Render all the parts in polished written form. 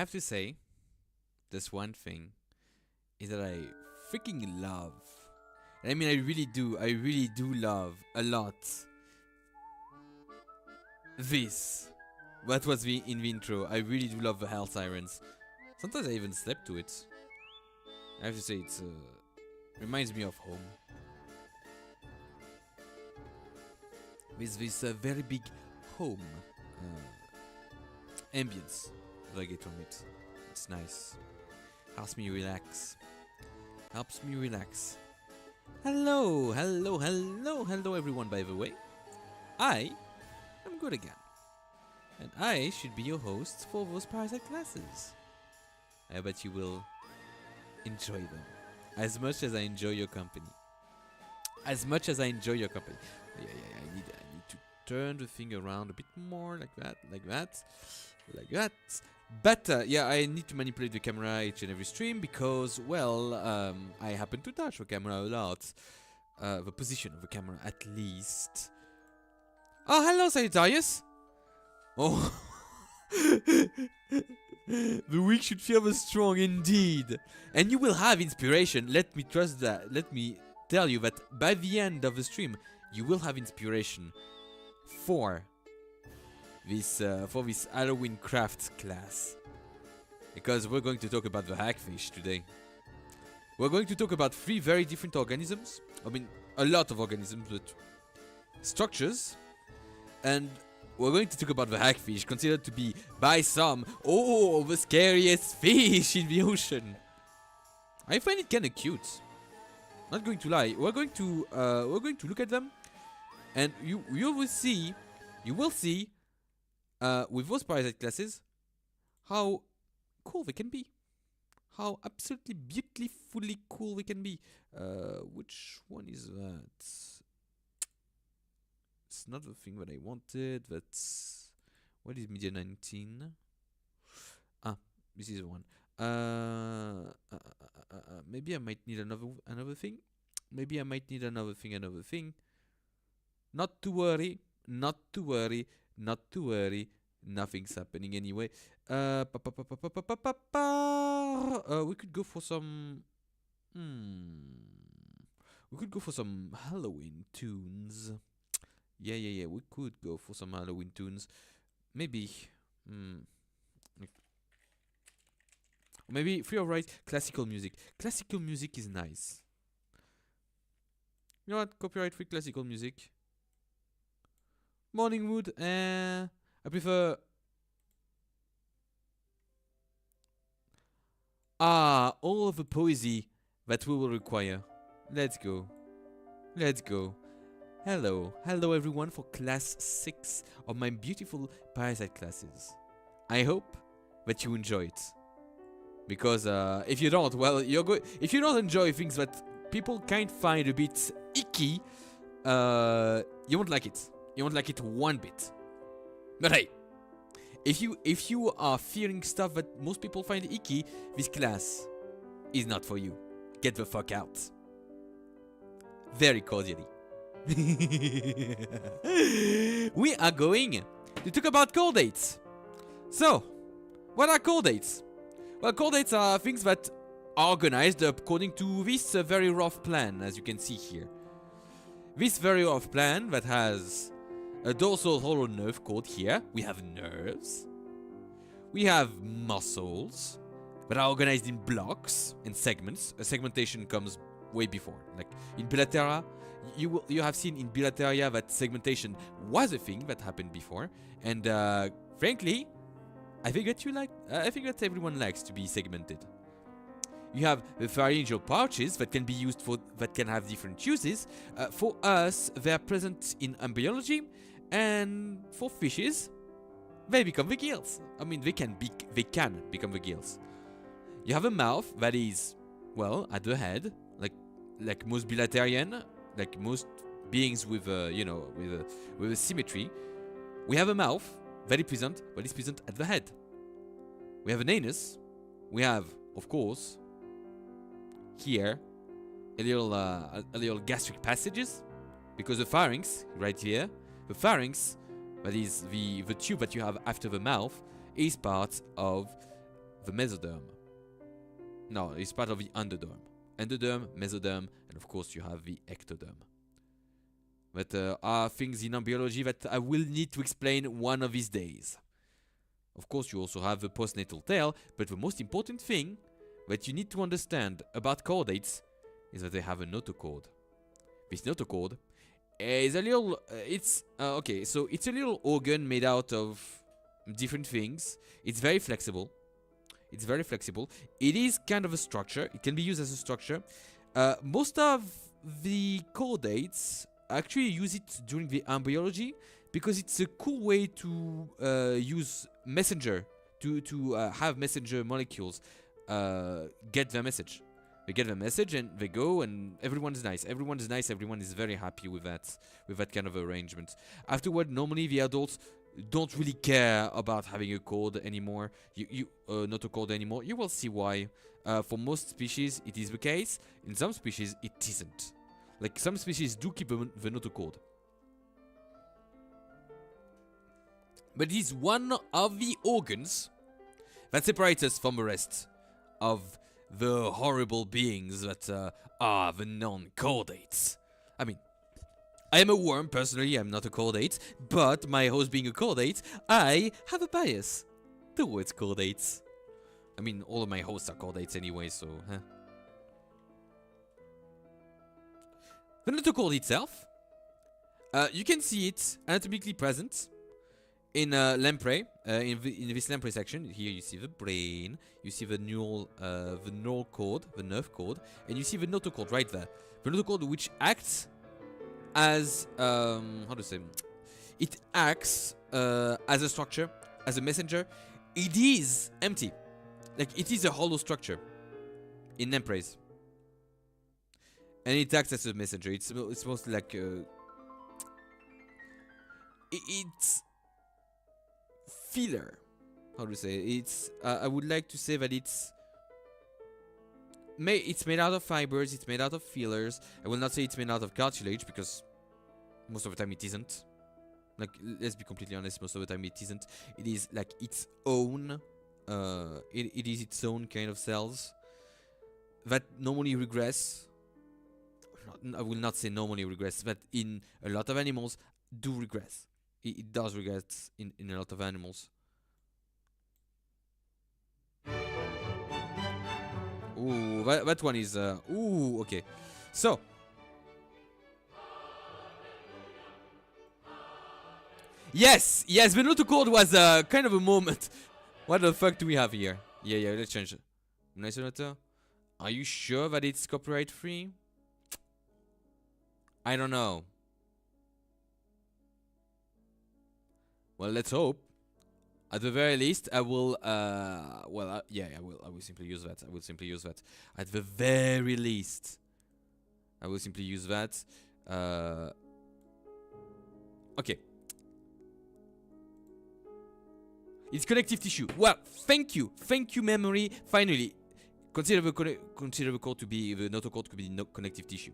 have to say, this one thing is that I freaking love. And I mean, I really do love a lot this. What was in the intro? I really do love the hell sirens. Sometimes I even slept to it. I have to say, it's reminds me of home. With this very big home ambience that I get from it. It's nice. Helps me relax. Helps me relax. Hello, hello, hello, hello everyone, by the way. I am Guregan. And I should be your host for those Parasite classes. I bet you will enjoy them. As much as I enjoy your company. As much as I enjoy your company. Yeah, I need to turn the thing around a bit more, like that, like that, like that. But yeah, I need to manipulate the camera each and every stream because, well, I happen to touch the camera a lot. The position of the camera, at least. Oh, hello, Sagittarius. Oh. The weak should feel the strong indeed. And you will have inspiration. Let me trust that. Let me tell you that by the end of the stream, you will have inspiration for this Halloween crafts class. Because we're going to talk about the hagfish today. We're going to talk about 3 very different organisms. I mean, a lot of organisms, but structures. And we're going to talk about the hagfish, considered to be by some, oh, the scariest fish in the ocean. I find it kind of cute. Not going to lie. We're going to look at them, and you will see, with those parasite classes, how cool they can be, how absolutely beautifully cool they can be. Which one is that? It's not the thing that I wanted. That's what is media 19? Ah, this is the one. Maybe I might need another thing. Maybe I might need another thing. Not to worry. Not to worry. Not to worry. Nothing's happening anyway. We could go for some. We could go for some Halloween tunes. Yeah. We could go for some Halloween tunes. Maybe. Maybe free or right classical music. Classical music is nice. You know what? Copyright free classical music. Morning wood. I prefer. All of the poesy that we will require. Let's go. Hello everyone for class 6 of my beautiful parasite classes. I hope that you enjoy it. Because if you don't, well, if you don't enjoy things that people can't find a bit icky, you won't like it. You won't like it one bit. But hey, if you are fearing stuff that most people find icky, this class is not for you. Get the fuck out. Very cordially. We are going to talk about chordates. So, what are chordates? Well, chordates are things that are organized according to this very rough plan, as you can see here. This very rough plan that has a dorsal hollow nerve cord here. We have nerves. We have muscles that are organized in blocks and segments. A segmentation comes way before. Like in bilateria, you have seen in bilateria that segmentation was a thing that happened before. And frankly, I think that everyone likes to be segmented. You have the pharyngeal pouches that can be used that can have different uses. For us, they are present in embryology, and for fishes, they become the gills. I mean, they can become the gills. You have a mouth that is, well, at the head, like most bilaterian, like most beings with with a symmetry. We have a mouth very present, but it's present at the head. We have an anus. We have, of course, here a little gastric passages, because the pharynx right here, the pharynx, that is the tube that you have after the mouth, is part of the mesoderm. No, it's part of the endoderm. Endoderm, mesoderm, and of course you have the ectoderm. But are things in embryology that I will need to explain one of these days. Of course you also have the postnatal tail, but the most important thing that you need to understand about chordates is that they have a notochord. This notochord is a little, okay, so it's a little organ made out of different things. It's very flexible. It's very flexible. It is kind of a structure. It can be used as a structure. Most of the chordates actually use it during the embryology because it's a cool way to use messenger, to have messenger molecules get their message. They get the message and they go and everyone's nice. Everyone's nice. Everyone is very happy with that kind of arrangement. Afterward, normally the adults don't really care about having a cord anymore. Not a cord anymore. You will see why. For most species, it is the case. In some species, it isn't. Like some species do keep the notochord. But it is one of the organs that separates us from the rest of the horrible beings that are the non-chordates. I mean, I am a worm, personally, I'm not a chordate, but my host being a chordate, I have a bias towards chordates. I mean, all of my hosts are chordates anyway, so, The notochord itself, you can see it anatomically present in lamprey, in this lamprey section. Here you see the brain, you see the neural cord, the nerve cord, and you see the notochord right there. The notochord which acts as, how to say, it acts as a structure, as a messenger. It is empty, like it is a hollow structure in lampreys. And it acts as a messenger. It's mostly like it's filler. How to say? It's I would like to say that it's made out of fibers. It's made out of fillers. I will not say it's made out of cartilage because most of the time it isn't. Like, let's be completely honest. Most of the time it isn't. It is like its own. It is its own kind of cells that normally regress. I will not say normally regress, but in a lot of animals do regress. It does regress in a lot of animals. Ooh, that one is ooh, okay. So yes, the notochord was kind of a moment. What the fuck do we have here? Yeah, let's change it. Nice note. Are you sure that it's copyright free? I don't know. Well, let's hope. At the very least, I will. Yeah, I will simply use that. At the very least, I will simply use that. Okay. It's connective tissue. Well, thank you, memory. Finally, consider the cord to be the notochord to be connective tissue.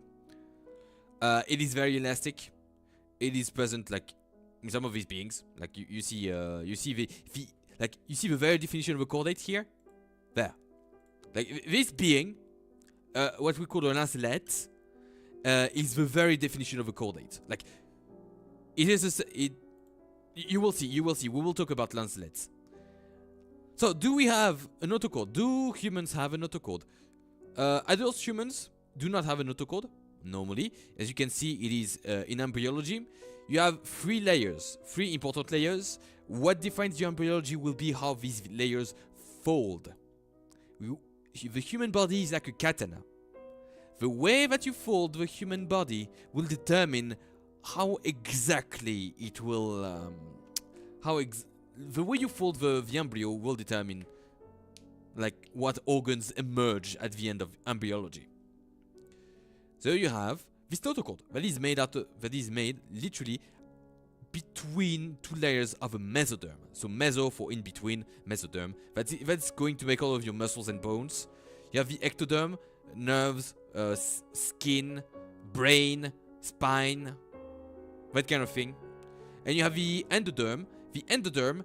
It is very elastic. It is present like in some of these beings. Like you see the very definition of a chordate here. There. Like this being, what we call a lancelet, is the very definition of a chordate. Like it is you will see. We will talk about lancelets. So, do we have a notochord? Do humans have a notochord? Adult humans do not have a notochord. Normally, as you can see, it is in embryology. You have three important layers. What defines the embryology will be how these layers fold. The human body is like a katana. The way that you fold the human body will determine how exactly it will. The way you fold the embryo will determine like what organs emerge at the end of embryology. So you have this notochord that is made literally between two layers of a mesoderm. So meso for in between, mesoderm. That's going to make all of your muscles and bones. You have the ectoderm, nerves, skin, brain, spine, that kind of thing. And you have the endoderm. The endoderm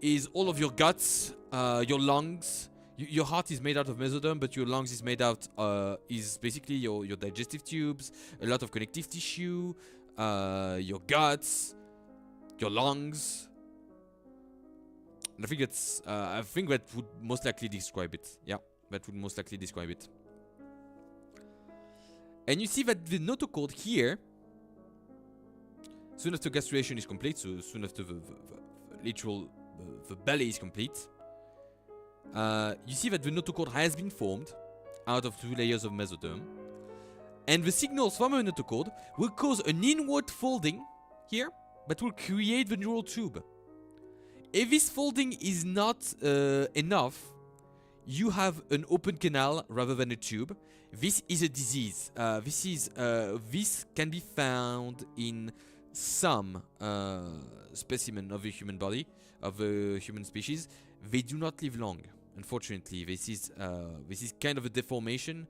is all of your guts, your lungs. Your heart is made out of mesoderm, but your lungs is made out is basically your digestive tubes, a lot of connective tissue, your guts, your lungs. And I think that would most likely describe it. Yeah, that would most likely describe it. And you see that the notochord here, soon after gastrulation is complete, so soon after the belly is complete, you see that the notochord has been formed out of 2 layers of mesoderm. And the signals from a notochord will cause an inward folding here that will create the neural tube. If this folding is not enough, you have an open canal rather than a tube. This is a disease. This can be found in some specimen of the human body, of the human species. They do not live long, unfortunately. This is kind of a deformation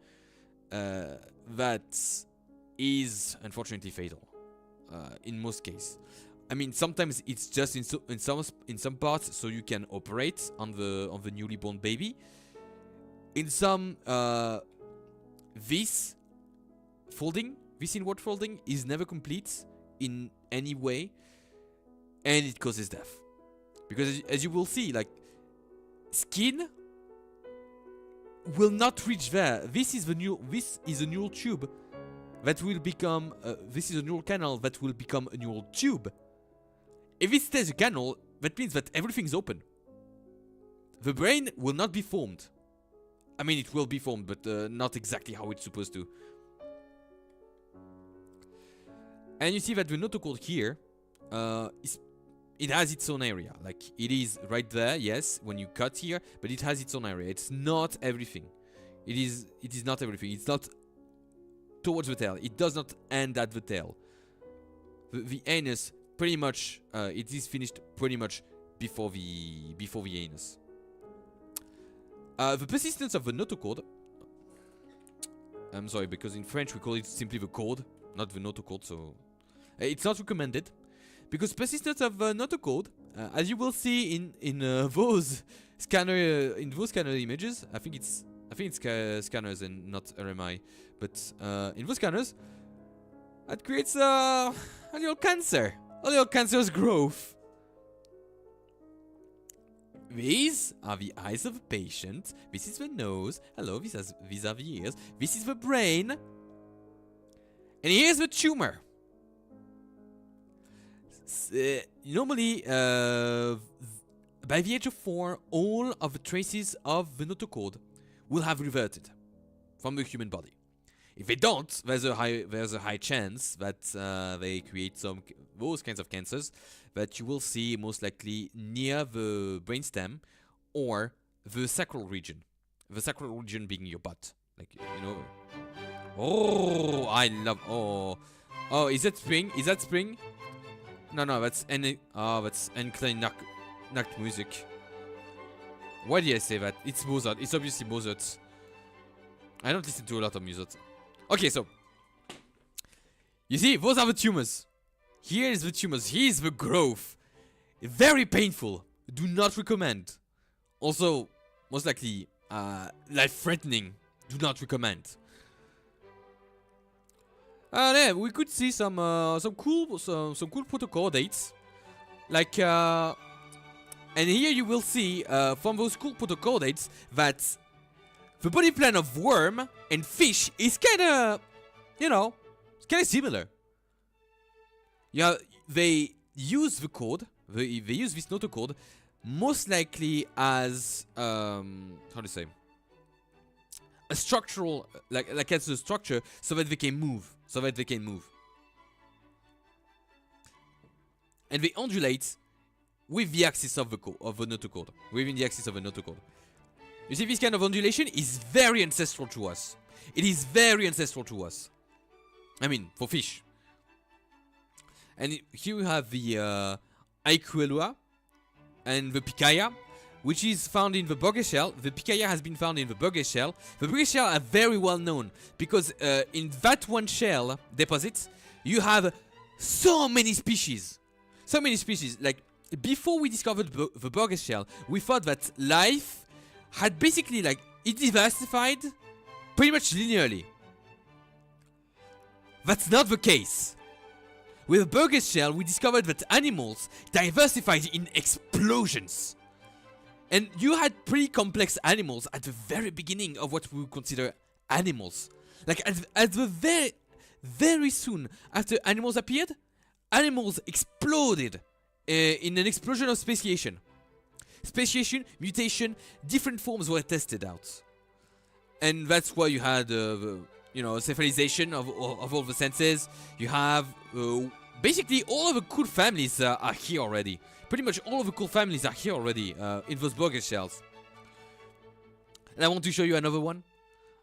that is unfortunately fatal in most cases. I mean, sometimes it's just in some parts, so you can operate on the newly born baby. In some, this inward folding is never complete in any way, and it causes death. Because as you will see, like, skin will not reach there. This is a neural tube that will become. This is a neural canal that will become a neural tube. If it stays a canal, that means that everything's open. The brain will not be formed. I mean, it will be formed, but not exactly how it's supposed to. And you see that the notochord here, it has its own area. Like, it is right there, yes, when you cut here, but it has its own area. It's not everything. It is not everything. It's not towards the tail. It does not end at the tail. The anus, pretty much, it is finished pretty much before the anus. The persistence of the notochord, I'm sorry, because in French we call it simply the cord, not the notochord, so it's not recommended. Because persistence of notochord, as you will see in those scanner images, I think it's scanners and not RMI, but in those scanners, that creates a little cancer, a little cancerous growth. These are the eyes of a patient. This is the nose. Hello, these are the ears. This is the brain. And here's the tumor. Normally, by the age of 4, all of the traces of the notochord will have reverted from the human body. If they don't, there's a high chance that they create those kinds of cancers that you will see most likely near the brainstem or the sacral region. The sacral region being your butt, like, you know. Oh, I love. Oh, is that spring? Is that spring? No, that's Enklein Nacht music. Why did I say that? It's Mozart. It's obviously Mozart. I don't listen to a lot of Mozart. Okay, so you see, those are the tumors. Here is the tumors. Here is the growth. Very painful. Do not recommend. Also, most likely, life-threatening. Do not recommend. Yeah, we could see some cool protochordates, like and here you will see from those cool protochordates that the body plan of worm and fish is kind of, you know, it's kind of similar. Yeah, they use the cord, they use this notochord most likely as how to say, a structural, like as a structure, so that they can move. And they undulate with the axis of the notochord, within the axis of the notochord. You see, this kind of undulation is very ancestral to us. It is very ancestral to us. I mean, for fish. And here we have the Eukaryota and the Picaya, which is found in the burger shell. The Picaya has been found in the burger shell. The burger shell are very well known because in that one shell deposit, you have so many species. So many species. Like, before we discovered the burger shell, we thought that life had basically like it diversified pretty much linearly. That's not the case. With the burger shell, we discovered that animals diversified in explosions. And you had pretty complex animals at the very beginning of what we would consider animals. Like at the very soon after animals appeared, animals exploded in an explosion of speciation. Speciation, mutation, different forms were tested out. And that's why you had, you know, cephalization of all the senses. You have basically all of the cool families are here already. Pretty much all of the cool families are here already in those burger shells. And I want to show you another one.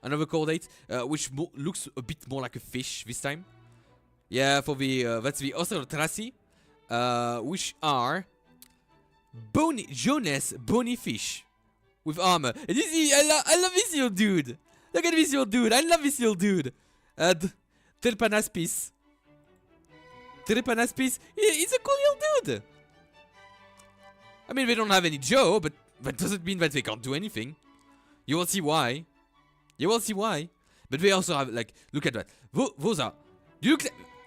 Another chordate, which looks a bit more like a fish this time. Yeah, for the that's the Osteotraci, which are jaundice bony fish with armor. And you see, I love this little dude. Look at this little dude. I love this little dude. Trypanaspis. Trypanaspis. He's a cool little dude. I mean, they don't have any jaw, but that doesn't mean that they can't do anything. You will see why. You will see why. But they also have, like, look at that. Those are. You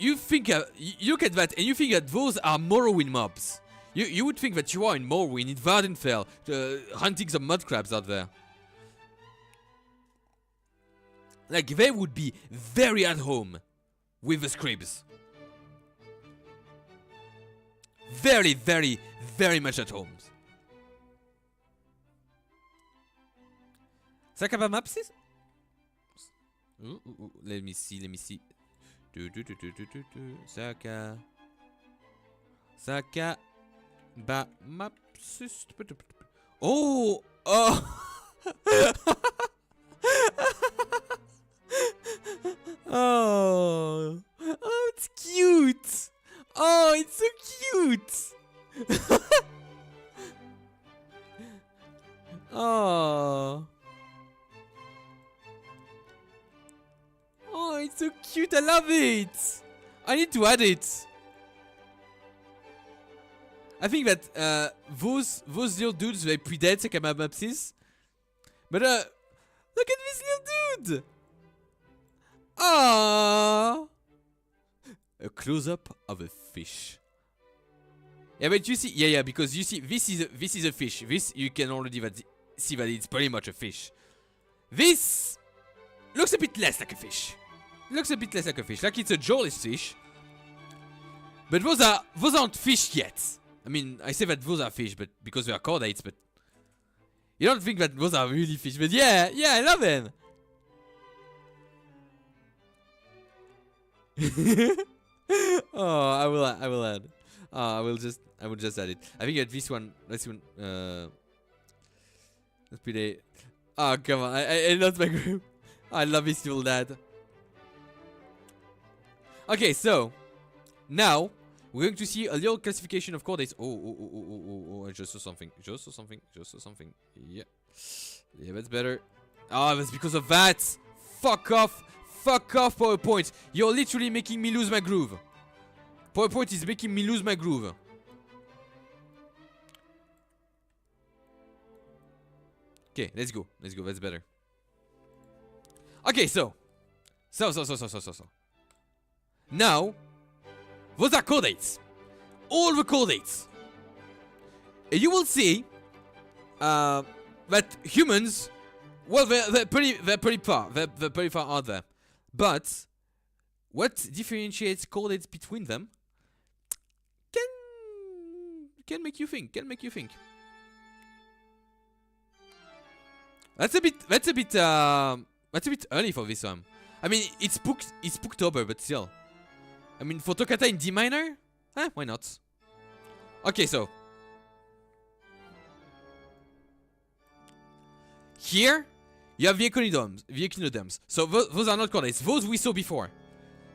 look at that and you think that those are Morrowind mobs. You would think that you are in Morrowind, in Vardenfell, hunting some mud crabs out there. Like, they would be very at home with the scribs. Very, very, very much at home. Sakabamapsis? Let me see. Sakabamapsis. Oh! Oh! Oh, it's cute! Oh, it's so cute! Oh! Oh, it's so cute, I love it! I need to add it! I think that those little dudes, they predate Sakabamapsis. But look at this little dude! Ah! A close-up of a fish. Yeah, but you see, yeah, because you see, this is a fish. This you can already see that it's pretty much a fish. This looks a bit less like a fish. Looks a bit less like a fish, like it's a jawless fish. But those aren't fish yet. I mean, I say that those are fish, but because they are chordates, but you don't think that those are really fish. But yeah, I love them. Oh, I will add. I will just add it. I think at this one, let's pretty. Oh, come on, I lost my group. I love this little dad. Okay, so now we're going to see a little classification of chordates. Oh, I just saw something. Yeah, that's better. Oh, that's because of that. Fuck off, PowerPoint. You're literally making me lose my groove. PowerPoint is making me lose my groove. Okay, let's go. That's better. Okay, so. Now, those are chordates. All the chordates. And you will see that humans, well, they're pretty far out there. But what differentiates chordates between them can make you think. That's a bit early for this one. I mean, it's Spooktober, but still. I mean, for Toccata in D minor? Why not? Okay, so. Here, you have the echinoderms. So those are not chordates. Those we saw before.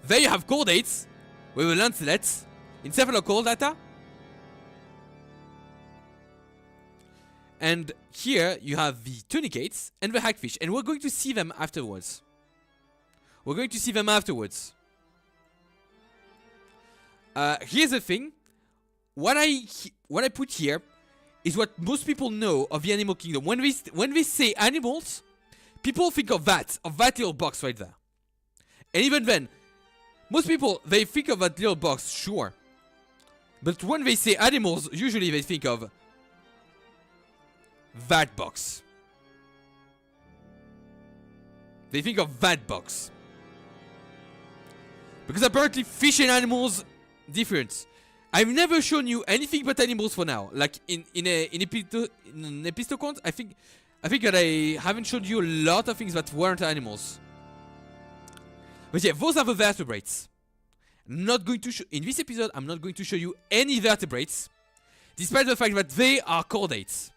There you have chordates with a lancelet in Chordata. And here you have the tunicates and the hagfish. And we're going to see them afterwards. Here's the thing. what I put here is what most people know of the animal kingdom. When they say animals, people think of that little box right there. And even then, most people, they think of that little box, sure. But when they say animals, usually they think of that box. They think of that box. Because apparently fish and animals different. I've never shown you anything but animals for now. Like in Epistocont, I think that I haven't showed you a lot of things that weren't animals. But yeah, those are the vertebrates. Not going to in this episode, I'm not going to show you any vertebrates, despite the fact that they are chordates.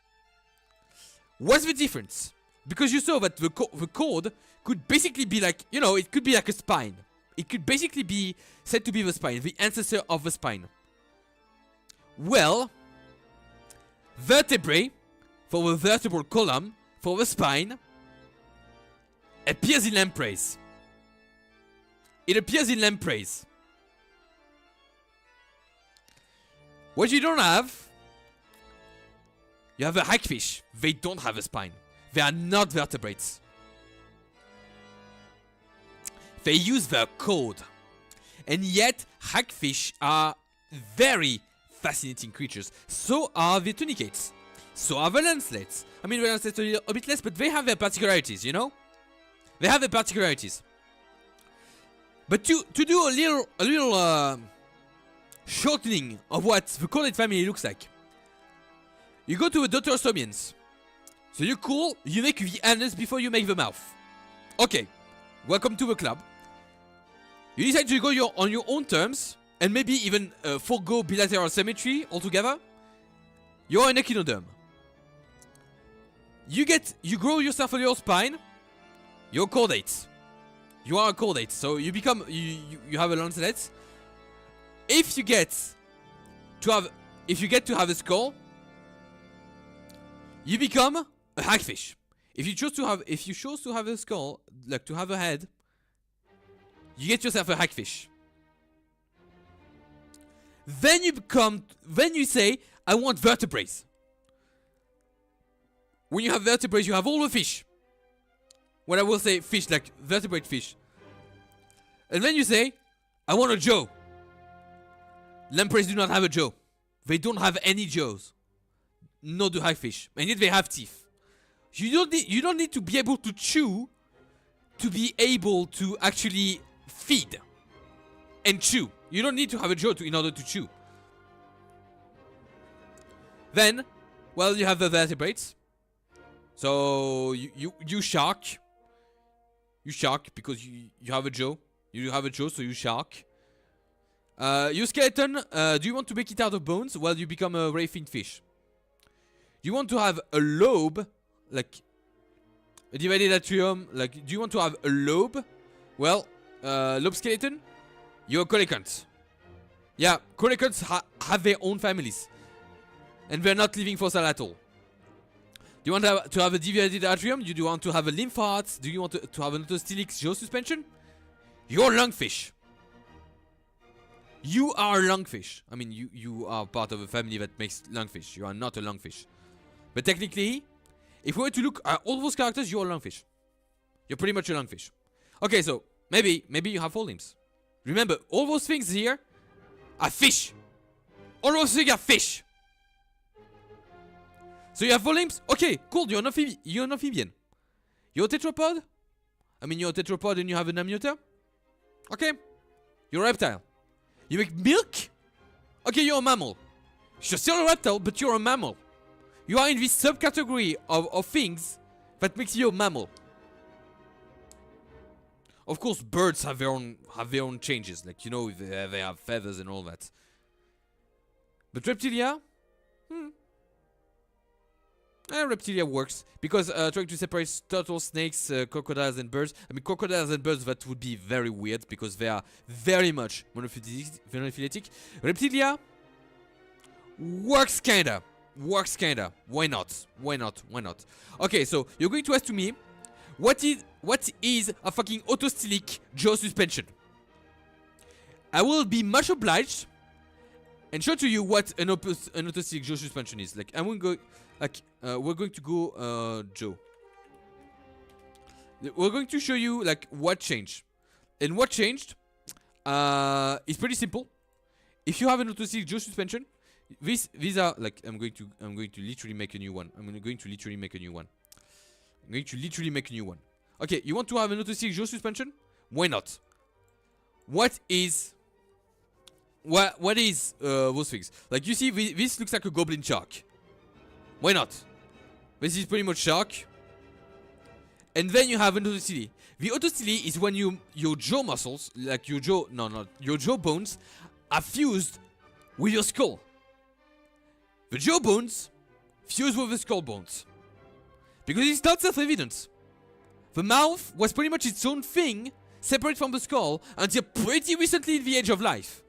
What's the difference? Because you saw that the chord could basically be like, you know, it could be like a spine. It could basically be said to be the spine, the ancestor of the spine. Well, vertebrae, for the vertebral column, for the spine, appears in lampreys. It appears in lampreys. What you don't have, you have a hagfish. They don't have a spine. They are not vertebrates. They use their code. And yet, hagfish are very fascinating creatures. So are the tunicates. So are the lancelets. I mean, the lancelets are a bit less, but they have their particularities, you know? They have their particularities. But to do a little shortening of what the chordate family looks like, you go to the Deuterostomians. So you're cool, you make the anus before you make the mouth. Okay, welcome to the club. You decide to go on your own terms, and maybe even forego bilateral symmetry altogether. You're an echinoderm. You grow yourself a little spine. You're chordate. You are a chordate, so you become you have a lancelet. If you get to have a skull, you become a hagfish. If you chose to have a skull, like to have a head, you get yourself a hagfish. Then you say, I want vertebrates. When you have vertebrates, you have all the fish. When I will say fish, like vertebrate fish. And then you say, I want a jaw. Lampreys do not have a jaw. They don't have any jaws. Nor do hagfish. And yet they have teeth. You don't need to be able to chew to be able to actually feed and chew. You don't need to have a jaw in order to chew. Then, well, you have the vertebrates. So you shark. You shark because you have a jaw. You have a jaw, so you shark. Your skeleton, do you want to make it out of bones? Well, you become a ray-finned fish. Do you want to have a lobe, like a divided atrium? Like, do you want to have a lobe? Well, lobe skeleton, you're a coelacanth. Yeah, coelacanths have their own families, and they're not living fossil at all. Do you want to have a divided atrium? Do you want to have a lymph heart? Do you want to have an autostelic jaw suspension? You're a lungfish. You are a lungfish. I mean, you are part of a family that makes lungfish. You are not a lungfish. But technically, if we were to look at all those characters, you're a lungfish. You're pretty much a lungfish. Okay, so maybe you have 4 limbs. Remember, all those things here are fish. All those things are fish. So you have 4 limbs? Okay, cool, you're an amphibian. You're a tetrapod? I mean, you're a tetrapod and you have an amniota? Okay. You're a reptile. You make milk? Okay, you're a mammal. You're still a reptile, but you're a mammal. You are in this subcategory of things that makes you a mammal. Of course, birds have their own changes, like, you know, they have feathers and all that. But reptilia, reptilia works because trying to separate turtles, snakes, crocodiles, and birds. I mean, crocodiles and birds, that would be very weird because they are very much monophyletic. Reptilia works kinda. Why not? Okay, so you're going to ask to me, what is a fucking autostelic jaw suspension? I will be much obliged and show to you what an autocyclic Joe suspension is. Like, I'm going to go, like, we're going to go, Joe. We're going to show you like what changed, and what changed. It's pretty simple. If you have an autocyclic Joe suspension, these are like I'm going to literally make a new one. I'm going to literally make a new one. I'm going to literally make a new one. Okay, you want to have an autocyclic Joe suspension? Why not? What is those things? Like you see, this looks like a goblin shark. Why not? This is pretty much shark. And then you have an autocyclic. The autocyclic is when your jaw muscles, like your jaw, your jaw bones, are fused with your skull. The jaw bones fuse with the skull bones. Because it's not self-evident. The mouth was pretty much its own thing, separate from the skull, until pretty recently in the age of life.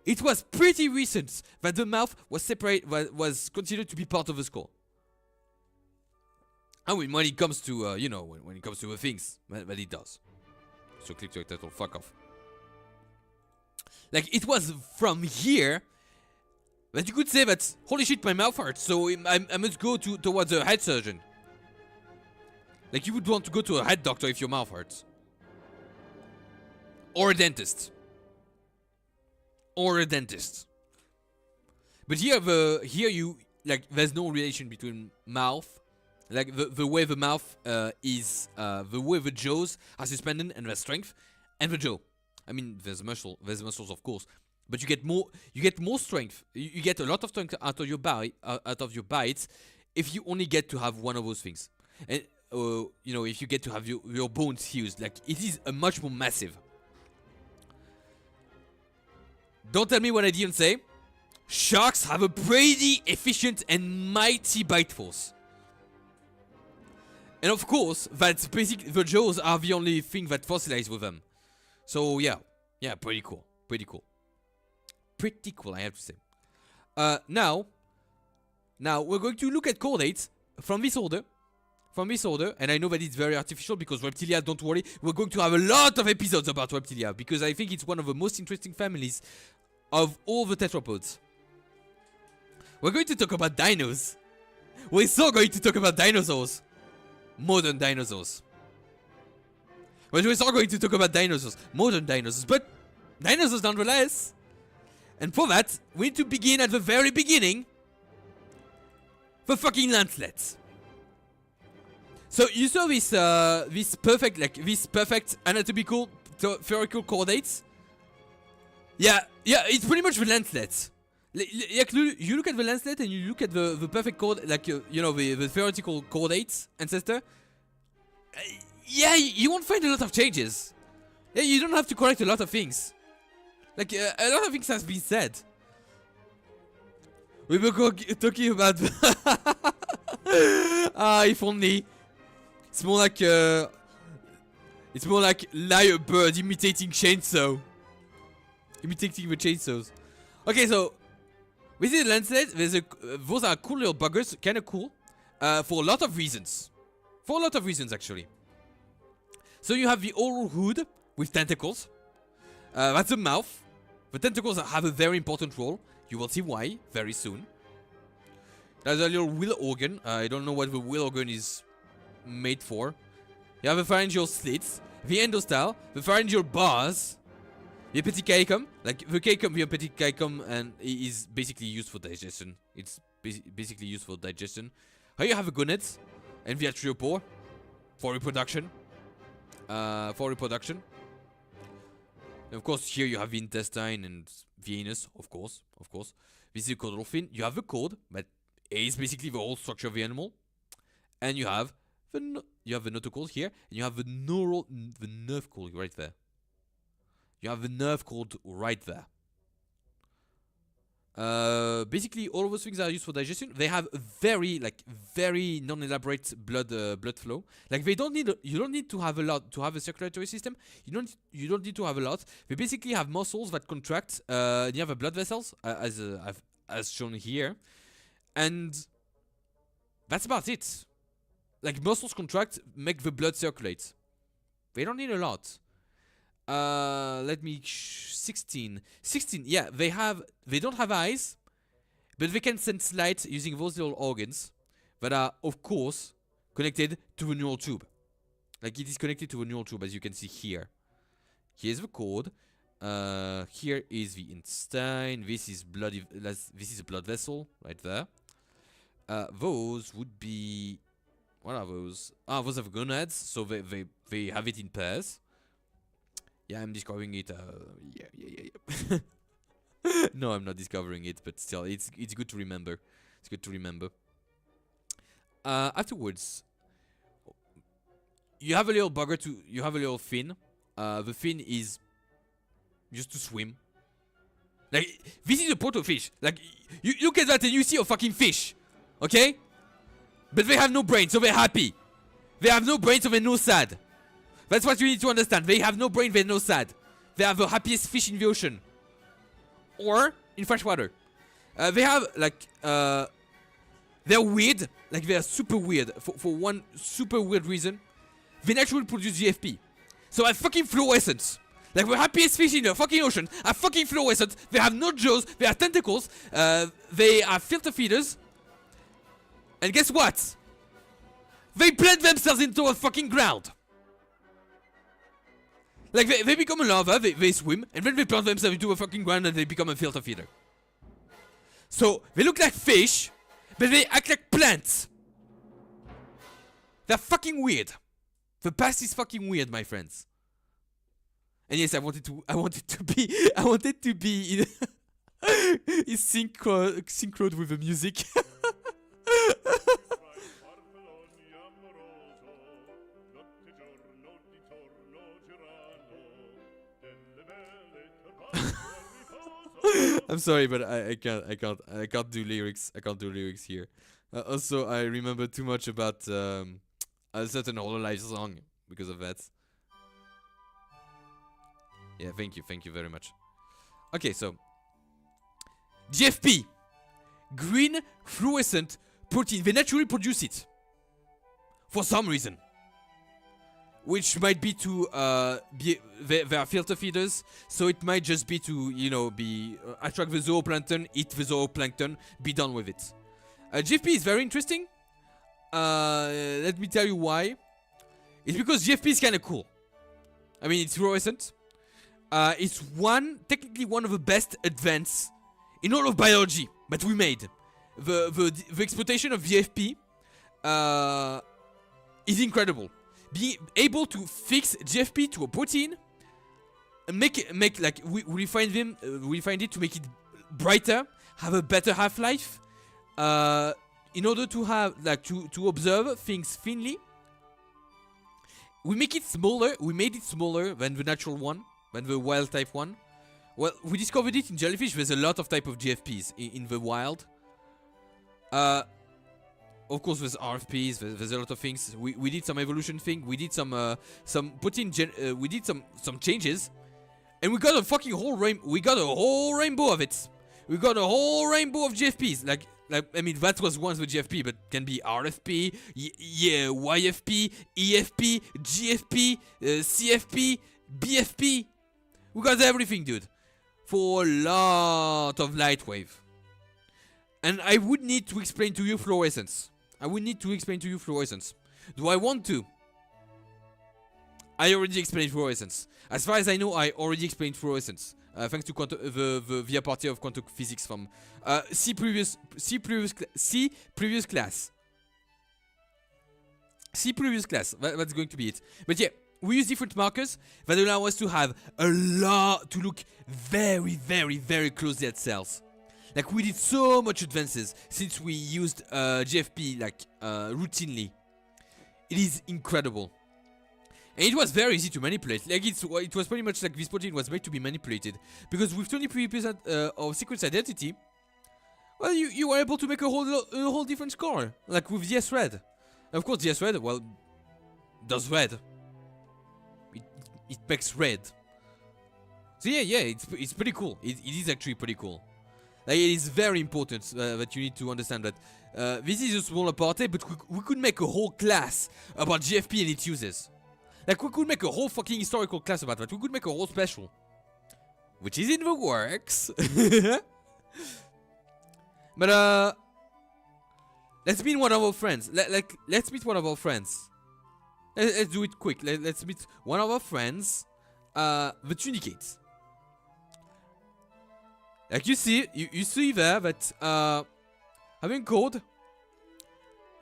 It was pretty recent that the mouth was was considered to be part of the skull. And when it comes to, you know, when it comes to the things that it does. So click to title, fuck off. Like, it was from here that you could say that, holy shit, my mouth hurts, so I must go towards a head surgeon. Like, you would want to go to a head doctor if your mouth hurts. Or a dentist. Or a dentist. But here you, like, there's no relation between mouth, like the way the mouth is, the way the jaws are suspended and their strength, and the jaw. I mean, there's muscles of course, but you get more strength. You get a lot of strength out of your bites, if you only get to have one of those things. And you know, if you get to have your bones fused, like it is a much more massive. Don't tell me what I didn't say. Sharks have a pretty efficient and mighty bite force. And of course, that's basically, the jaws are the only thing that fossilize with them. So yeah, pretty cool, pretty cool. Pretty cool, I have to say. Now we're going to look at chordates from this order. And I know that it's very artificial because reptilia, don't worry, we're going to have a lot of episodes about reptilia because I think it's one of the most interesting families of all the tetrapods. We're going to talk about dinos. We're so going to talk about dinosaurs. Modern dinosaurs. But we're also going to talk about dinosaurs. Modern dinosaurs. But dinosaurs nonetheless. And for that, we need to begin at the very beginning. The fucking lancelets. So you saw this perfect anatomical theoretical chordates. Yeah, it's pretty much the lancelets. Like, you look at the lancelet and you look at the perfect chord, like you know, the theoretical chordates ancestor. Yeah, you won't find a lot of changes. Yeah, you don't have to correct a lot of things. Like a lot of things has been said. We were talking about. If only. It's more like liar bird imitating chainsaw. Imitating the chainsaws. Okay, so with the lancelet, those are cool little buggers, kind of cool, for a lot of reasons. For a lot of reasons, actually. So you have the oral hood with tentacles. That's the mouth. The tentacles have a very important role. You will see why very soon. There's a little wheel organ. I don't know what the wheel organ is made for. You have the pharyngeal slits, the endostyle, the pharyngeal bars, the epithelium, like the caecum, the epithelium, and is basically used for digestion. It's basically used for digestion. Here you have the gonads and the arteriopore for reproduction. And of course, here you have the intestine and the anus, of course. This is the caudal fin. You have the cord, that is basically the whole structure of the animal, and you have the notochord here, and you have the nerve cord right there. You have the nerve cord right there. Basically, all of those things are used for digestion. They have very non-elaborate blood flow. Like you don't need to have a lot to have a circulatory system. You don't need to have a lot. They basically have muscles that contract near the blood vessels, as shown here, and that's about it. Like muscles contract, make the blood circulate. They don't need a lot. Let me 16. Yeah, they don't have eyes, but they can sense light using those little organs that are, of course, connected to a neural tube. Like it is connected to a neural tube, as you can see here. Here's the cord. Here is the intestine. This is this is a blood vessel right there. Those would be, what are those? Ah, those are gonads. So they have it in pairs. Yeah, I'm discovering it. Yeah. No, I'm not discovering it, but still, it's good to remember. It's good to remember. Afterwards, you have a little bugger to. You have a little fin. The fin is just to swim. Like this is a protofish. Like you look at that and you see a fucking fish, okay? But they have no brain, so they're happy. They have no brain, so they're no sad. That's what you need to understand. They have no brain, they're no sad. They are the happiest fish in the ocean. Or in fresh water. They have like they're weird. Like they are super weird for one super weird reason. They naturally produce GFP. So I fucking fluorescence. Like the happiest fish in the fucking ocean are fucking fluorescent. They have no jaws, they have tentacles, they are filter feeders. And guess what? They plant themselves into a fucking ground. Like they become a larva, they swim, and then they plant themselves into a fucking ground and they become a filter feeder. So they look like fish, but they act like plants. They're fucking weird. The past is fucking weird, my friends. And yes, I wanted to be in synchroned with the music. I'm sorry, but I can't do lyrics. I can't do lyrics here. Also, I remember too much about a certain Hololive song because of that. Yeah, thank you very much. Okay, so GFP, green fluorescent protein. They naturally produce it for some reason, which might be to they are filter feeders, so it might just be to attract the zooplankton, eat the zooplankton, be done with it. GFP is very interesting. Let me tell you why. It's because GFP is kind of cool. I mean, it's fluorescent. It's technically one of the best advances in all of biology that we made. The exploitation of GFP is incredible. Being able to fix GFP to a protein and make like we refine it to make it brighter, have a better half-life, in order to have like to observe things thinly. We make it smaller. We made it smaller than the natural one, than the wild type one. Well, we discovered it in jellyfish. There's a lot of type of GFPs in the wild. Of course, there's RFPs. There's a lot of things. We did some evolution thing. We did some protein. We did some changes, and we got a fucking whole rainbow. We got a whole rainbow of it. We got a whole rainbow of GFPs. Like I mean, that was once with GFP, but can be RFP, YFP, EFP, GFP, CFP, BFP. We got everything, dude, for a lot of light wave. And I would need to explain to you fluorescence. Do I want to? I already explained fluorescence. As far as I know, I already explained fluorescence. Thanks to the party of quantum physics from see previous class. That's going to be it. But yeah, we use different markers that allow us to have to look very, very, very closely at cells. Like we did so much advances since we used GFP like routinely. It is incredible. And it was very easy to manipulate. Like it was pretty much like this protein was made to be manipulated. Because with 23% of sequence identity, well, you were able to make a whole different score. Like with DS-Red. Of course, DS-Red, well, does red. It makes red. So yeah, it's pretty cool. It is actually pretty cool. Like, it is very important that you need to understand that this is a small apartheid, but we could make a whole class about GFP and its uses. Like, we could make a whole fucking historical class about that. We could make a whole special. Which is in the works. But, let's meet one of our friends. Let's meet one of our friends. Let's do it quick. Let's meet one of our friends. The Tunicate. Like you see there that having code,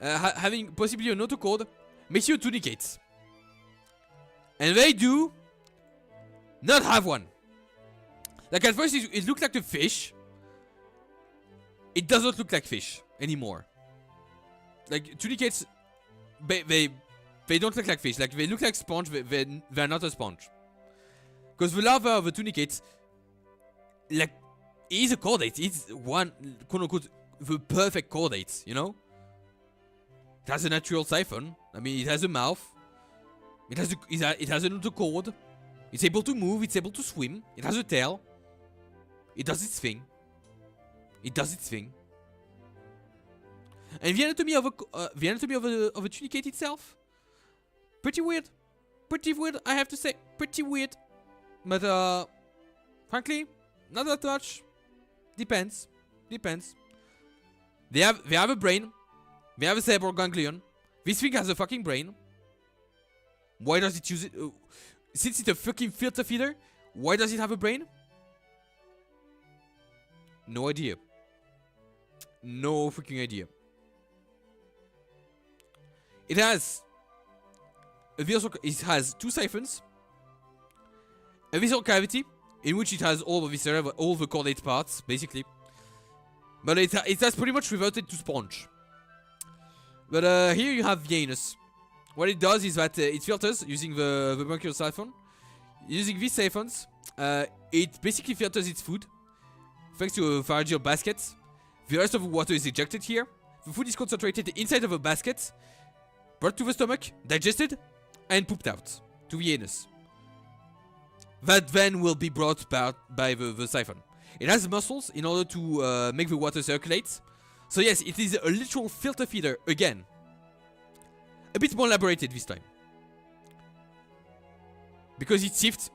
having possibly an auto code makes you a Tunicate. And they do not have one. Like at first it looked like a fish. It does not look like fish anymore. Like Tunicates, they don't look like fish. Like they look like sponge. They're not a sponge. Because the larva of a Tunicate, like, is a chordate. It's one, quote unquote, the perfect chordate, you know? It has a natural siphon. I mean, it has a mouth. It has an autochord. It's able to move. It's able to swim. It has a tail. It does its thing. It does its thing. And the anatomy of a tunicate itself, pretty weird. Pretty weird, I have to say. Pretty weird. But frankly, not that much. Depends. Depends. They have a brain. They have a cerebral ganglion. This thing has a fucking brain. Why does it use it? Since it's a fucking filter feeder, why does it have a brain? No idea. No freaking idea. It has two siphons, a visceral cavity in which it has all the viscera, all the chordate parts, basically. But it has pretty much reverted to sponge. But here you have the anus. What it does is that it filters using the bronchial siphon. Using these siphons, it basically filters its food thanks to a pharyngeal basket. The rest of the water is ejected here. The food is concentrated inside of a basket, brought to the stomach, digested, and pooped out to the anus. That then will be brought back by the siphon. It has muscles in order to make the water circulate. So yes, it is a literal filter feeder again. A bit more elaborated this time. Because it sifts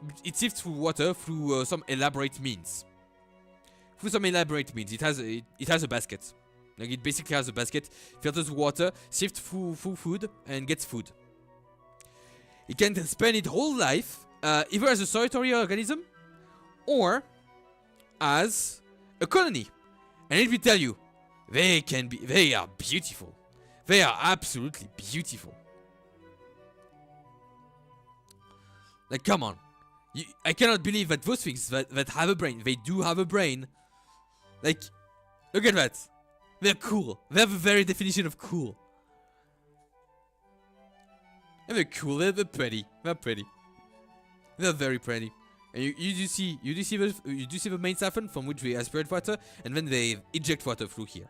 through water through some elaborate means. Through some elaborate means. It has a basket. Like it basically has a basket, filters water, sifts through food, and gets food. It can spend its whole life either as a solitary organism or as a colony. And let me tell you, they are beautiful. They are absolutely beautiful. Like, come on. I cannot believe that those things that have a brain, they do have a brain. Like, look at that. They're cool. They have a very definition of cool. And they're cool. They're pretty. They're pretty. They're very pretty. And you do see the main siphon from which they aspirate water, and then they eject water through here.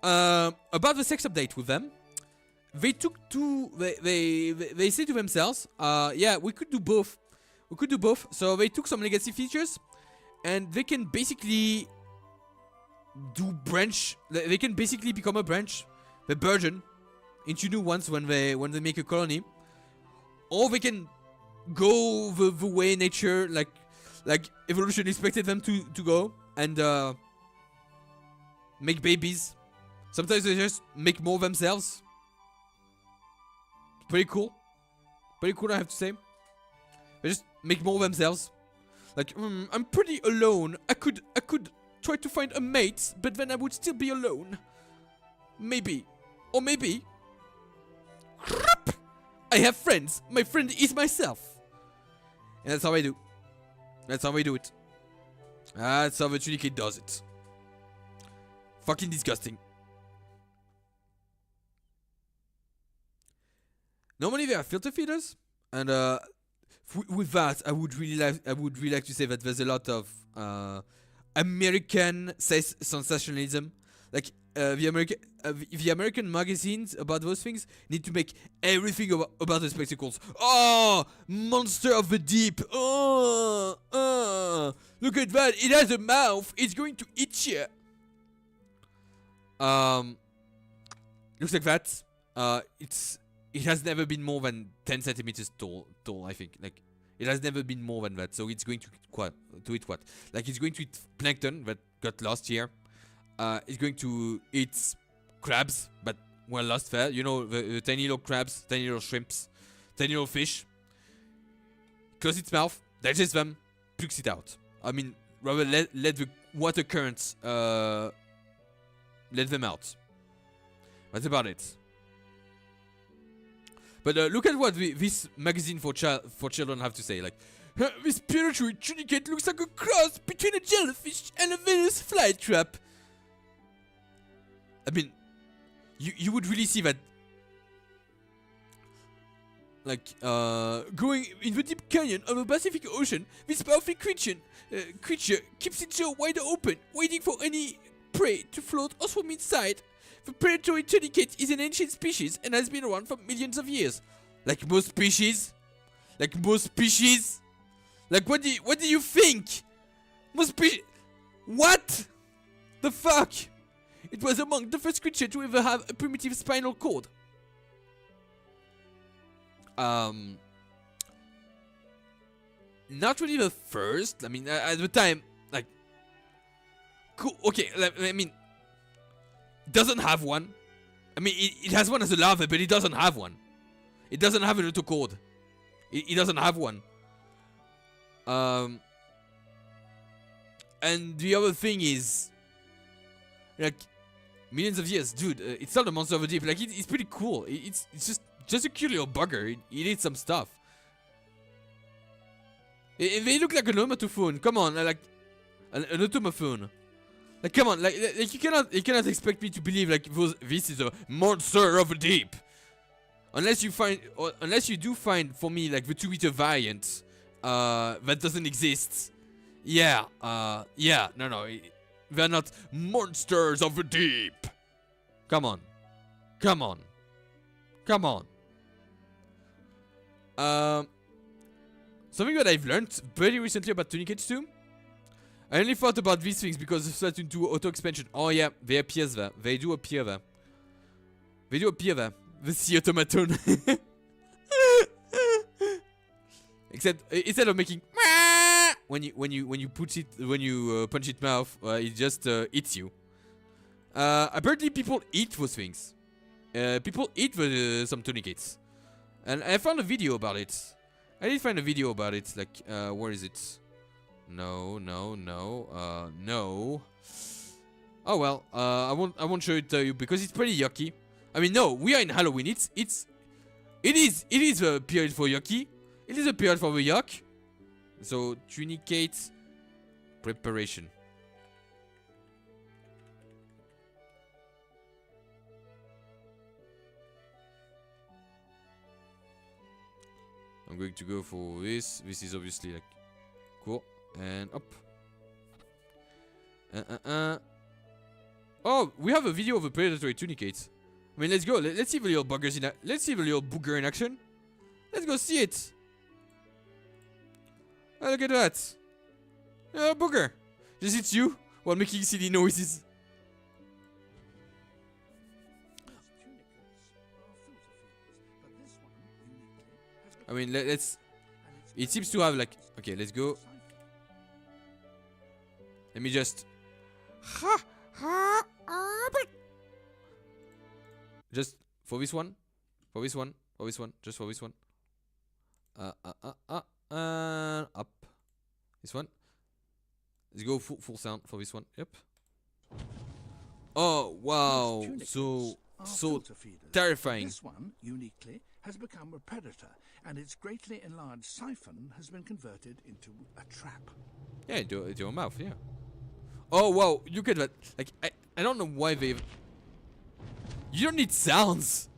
About the sex update with them, they say to themselves, yeah, we could do both. We could do both. So they took some legacy features, and they can basically do branch. They can basically become a branch, the burgeon into new ones when they make a colony, or they can go the way nature, like evolution expected them to go, and make babies. Sometimes they just make more themselves. Pretty cool. Pretty cool, I have to say. They just make more themselves. Like, I'm pretty alone. I could try to find a mate, but then I would still be alone. Maybe. Or maybe. I have friends. My friend is myself. And that's how I do. That's how I do it. That's how the Tunicate does it. Fucking disgusting. Normally they are filter feeders, and with that, I would really like to say that there's a lot of American sensationalism. Like the American magazines about those things need to make everything about the spectacles. Oh, monster of the deep. Oh, look at that! It has a mouth. It's going to eat you. Looks like that. it has never been more than 10 centimeters tall, I think. Like, it has never been more than that. So it's going to eat what? Like, it's going to eat plankton that got lost here. It's going to eat crabs, but were lost there. You know, the tiny little crabs, tiny little shrimps, tiny little fish. Close its mouth, digests them, pukes it out. I mean, rather let the water currents let them out. That's about it. But look at what this magazine for children have to say. Like, this predatory tunicate looks like a cross between a jellyfish and a Venus flytrap. I mean, you would really see that. Like, going in the deep canyon of the Pacific Ocean, this powerful creature keeps its jaw wide open, waiting for any prey to float or swim inside. The predatory tunicate is an ancient species and has been around for millions of years. Like most species? Like most species? Like what do you think? Most species? What? The fuck? It was among the first creatures to ever have a primitive spinal cord. Not really the first. I mean, at the time, like, cool. Okay, I mean, it doesn't have one. I mean, it has one as a larva, but it doesn't have one. It doesn't have a notochord. It doesn't have one. And the other thing is, like, millions of years, dude. It's not a monster of the deep. Like, it's pretty cool. It's just a cute little bugger. It eats some stuff. They look like an omatophone. Come on, like an automaphone. Like, come on, like you cannot expect me to believe like this is a monster of the deep, unless you do find for me like the 2-meter variant that doesn't exist. Yeah, no, they're not monsters of the deep. Come on. Something that I've learned very recently about tunicates too. I only thought about these things because of Splatoon 2 auto expansion. Oh yeah, they appear there. They do appear there. The sea automaton. Except instead of making when you punch its mouth, it just eats you. Apparently people eat those things. People eat some tunicates, and I found a video about it. I did find a video about it. Like, where is it? No. Oh well, I won't show it to you because it's pretty yucky. I mean, no, we are in Halloween. It is a period for yucky. It is a period for the yuck. So tunicate preparation. I'm going to go for this. This is obviously like cool. And up. Oh, we have a video of a predatory tunicate. I mean, let's go. Let's see the little buggers in let's see the little booger in action. Let's go see it. Oh, look at that. Booger. Just hits you while making silly noises. I mean, let's. It seems to have like. Okay, let's go. Let me just. Just for this one. Just for this one. Up. This one. Let's go full sound for this one. Yep. Oh wow! So terrifying. This one uniquely has become a predator, and its greatly enlarged siphon has been converted into a trap. Yeah, into your mouth. Yeah. Oh wow! Look at that. Like I don't know why they've. You don't need sounds.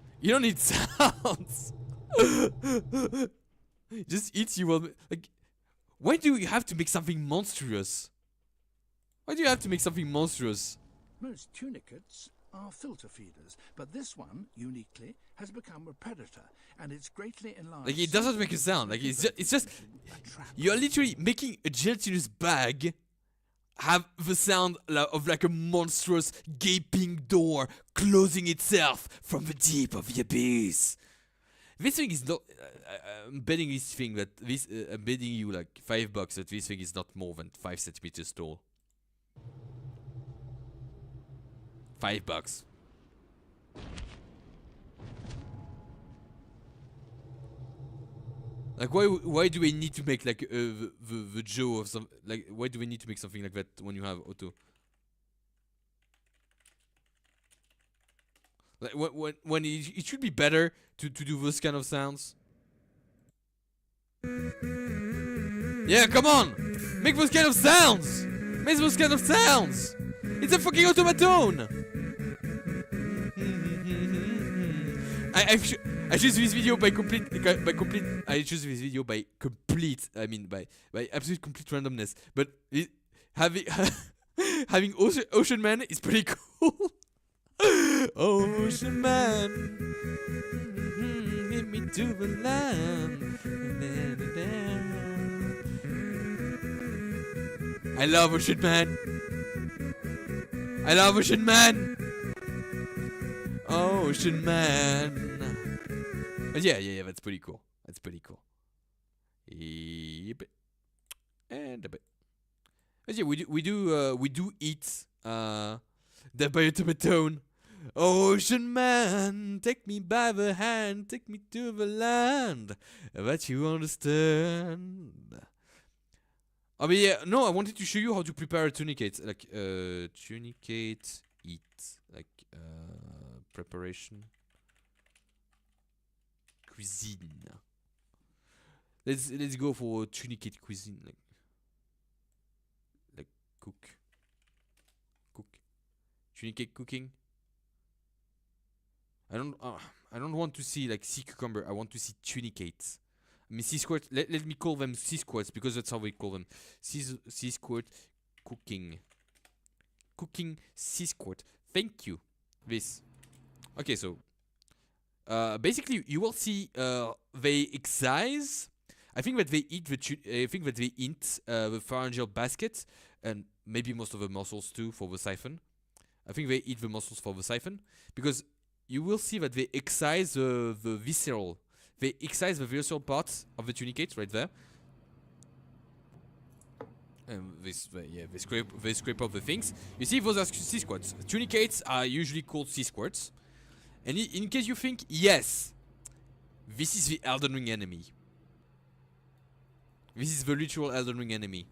Just eats you. Like, why do you have to make something monstrous? Most tunicates are filter feeders, but this one uniquely has become a predator, and it's greatly enlarged. Like, it doesn't make a sound. Like, it's just you're literally making a gelatinous bag have the sound of like a monstrous gaping door closing itself from the deep of the abyss. This thing is not. I'm betting this thing that this. I'm betting you like $5 that this thing is not more than 5 centimeters tall. $5. Like why do we need to make like the jaw of some, like why do we need to make something like that when you have auto? Like when it should be better to do those kind of sounds. Yeah, come on! Make those kind of sounds! Make those kind of sounds! It's a fucking automaton! I choose this video by complete. I choose this video by complete. I mean by absolute complete randomness. But having having Ocean Man is pretty cool. Ocean Man, lead me to the land. I love Ocean Man. I love Ocean Man. Ocean Man. But yeah, that's pretty cool. That's pretty cool. Yep. And a bit. But yeah, we do eat the biotomatone. Ocean Man, take me by the hand, take me to the land that you understand. Oh, but yeah, no, I wanted to show you how to prepare a tunicate. Like, tunicate, eat. Like, preparation. Cuisine. Let's go for tunicate cuisine. Like cook. Tunicate cooking. I don't want to see like sea cucumber. I want to see tunicates. I mean sea squirt. Let me call them sea squirts because that's how we call them. Sea squirt cooking. Cooking sea squirt. Thank you. This. Okay, so basically you will see they excise. I think that they eat the pharyngeal basket and maybe most of the muscles too for the siphon. I think they eat the muscles for the siphon because you will see that they excise the visceral. They excise the visceral parts of the tunicate right there. And they scrape off the things. You see, those are sea squirts. Tunicates are usually called sea squirts. And in case you think, yes, this is the Elden Ring enemy. This is the literal Elden Ring enemy.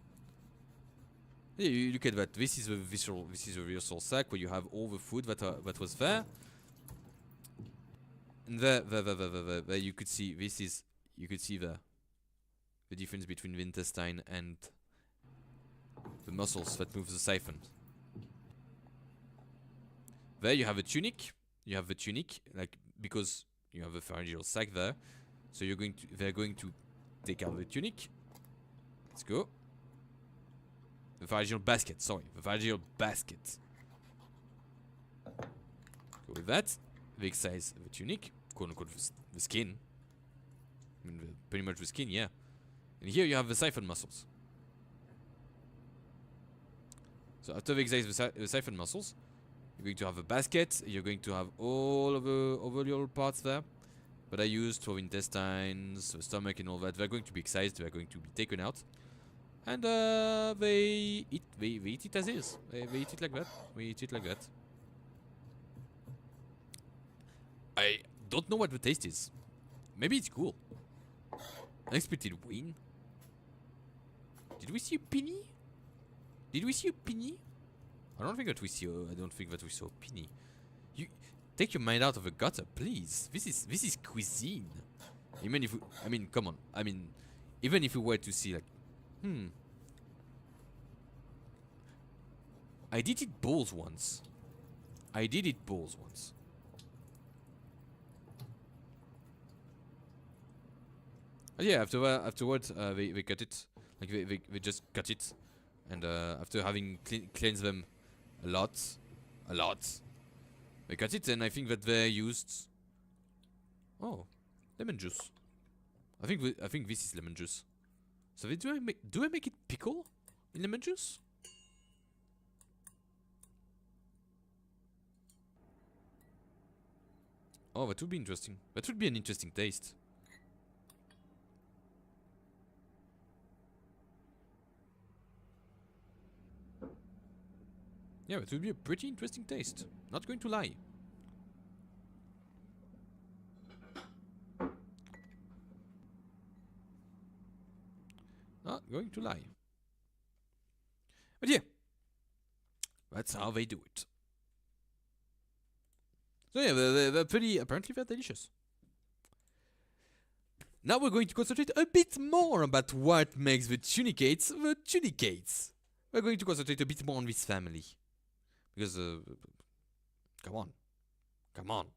Yeah, you look at that. This is the visceral sac where you have all the food that was there. And there you could see the difference between the intestine and the muscles that move the siphon. There you have a tunic. You have the tunic, like because you have a pharyngeal sac there. So they're going to take out the tunic. Let's go. The pharyngeal basket, sorry, the pharyngeal basket. Go with that. They excise the tunic, quote unquote the skin. I mean, pretty much the skin, yeah. And here you have the siphon muscles. So after they excise the siphon muscles, you're going to have a basket. You're going to have all of the little parts there that I used for intestines, the stomach, and all that. They're going to be excised. They're going to be taken out. And they eat it as is. They eat it like that. We eat it like that. I don't know what the taste is. Maybe it's cool. Unexpected win. Did we see a penny? Did we see a penny? I don't think that we saw a penny. You take your mind out of the gutter, please. This is cuisine. Even if come on. I mean, even if we were to see like, I did eat balls once. Yeah, afterwards, they cut it. Like they just cut it, and after having cleansed them a lot, they cut it, and I think that they used lemon juice. I think this is lemon juice. So do I make it pickle in lemon juice? Oh, that would be interesting. That would be an interesting taste. Yeah, it would be a pretty interesting taste. Not going to lie. Not going to lie. But yeah, that's how they do it. So yeah, they're pretty, apparently they're delicious. Now we're going to concentrate a bit more about what makes the tunicates the tunicates. We're going to concentrate a bit more on this family. Because, come on,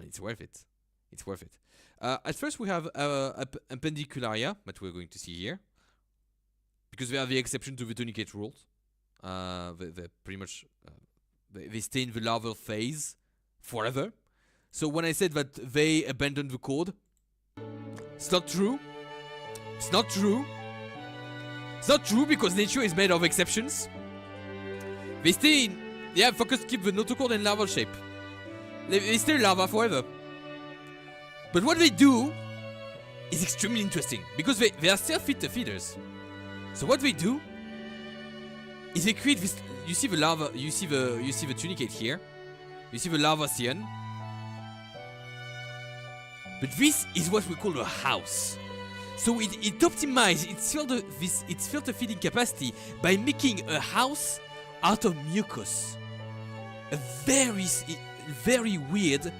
it's worth it. It's worth it. At first we have Appendicularia, that we're going to see here. Because they are the exception to the tunicate rules. They're pretty much, they stay in the larval phase forever. So when I said that they abandoned the code, it's not true. It's not true. It's not true because nature is made of exceptions. They stay in, yeah, focus keep the notochord and larval shape. They stay larva forever. But what they do is extremely interesting because they are still feeders. So what they do is they create this. You see the larva. You see the tunicate here. You see the larva cyan. But this is what we call a house. So it optimizes its filter feeding capacity by making a house out of mucus. A very weird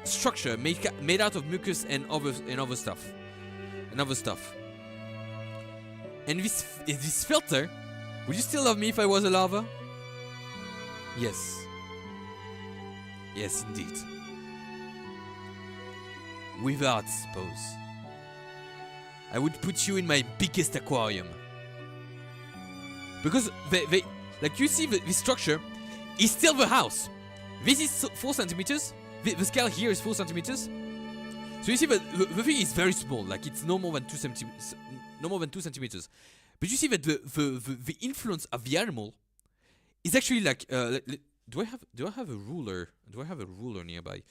structure made out of mucus and other stuff. And this filter, would you still love me if I was a larva? Yes. Yes, indeed. Without, suppose. I would put you in my biggest aquarium. Because they like you see the structure is still the house. This is 4 centimeters. The scale here is 4 centimeters. So you see the thing is very small, like it's no more than 2 centimeters. But you see that the influence of the animal is actually like do I have a ruler? Do I have a ruler nearby?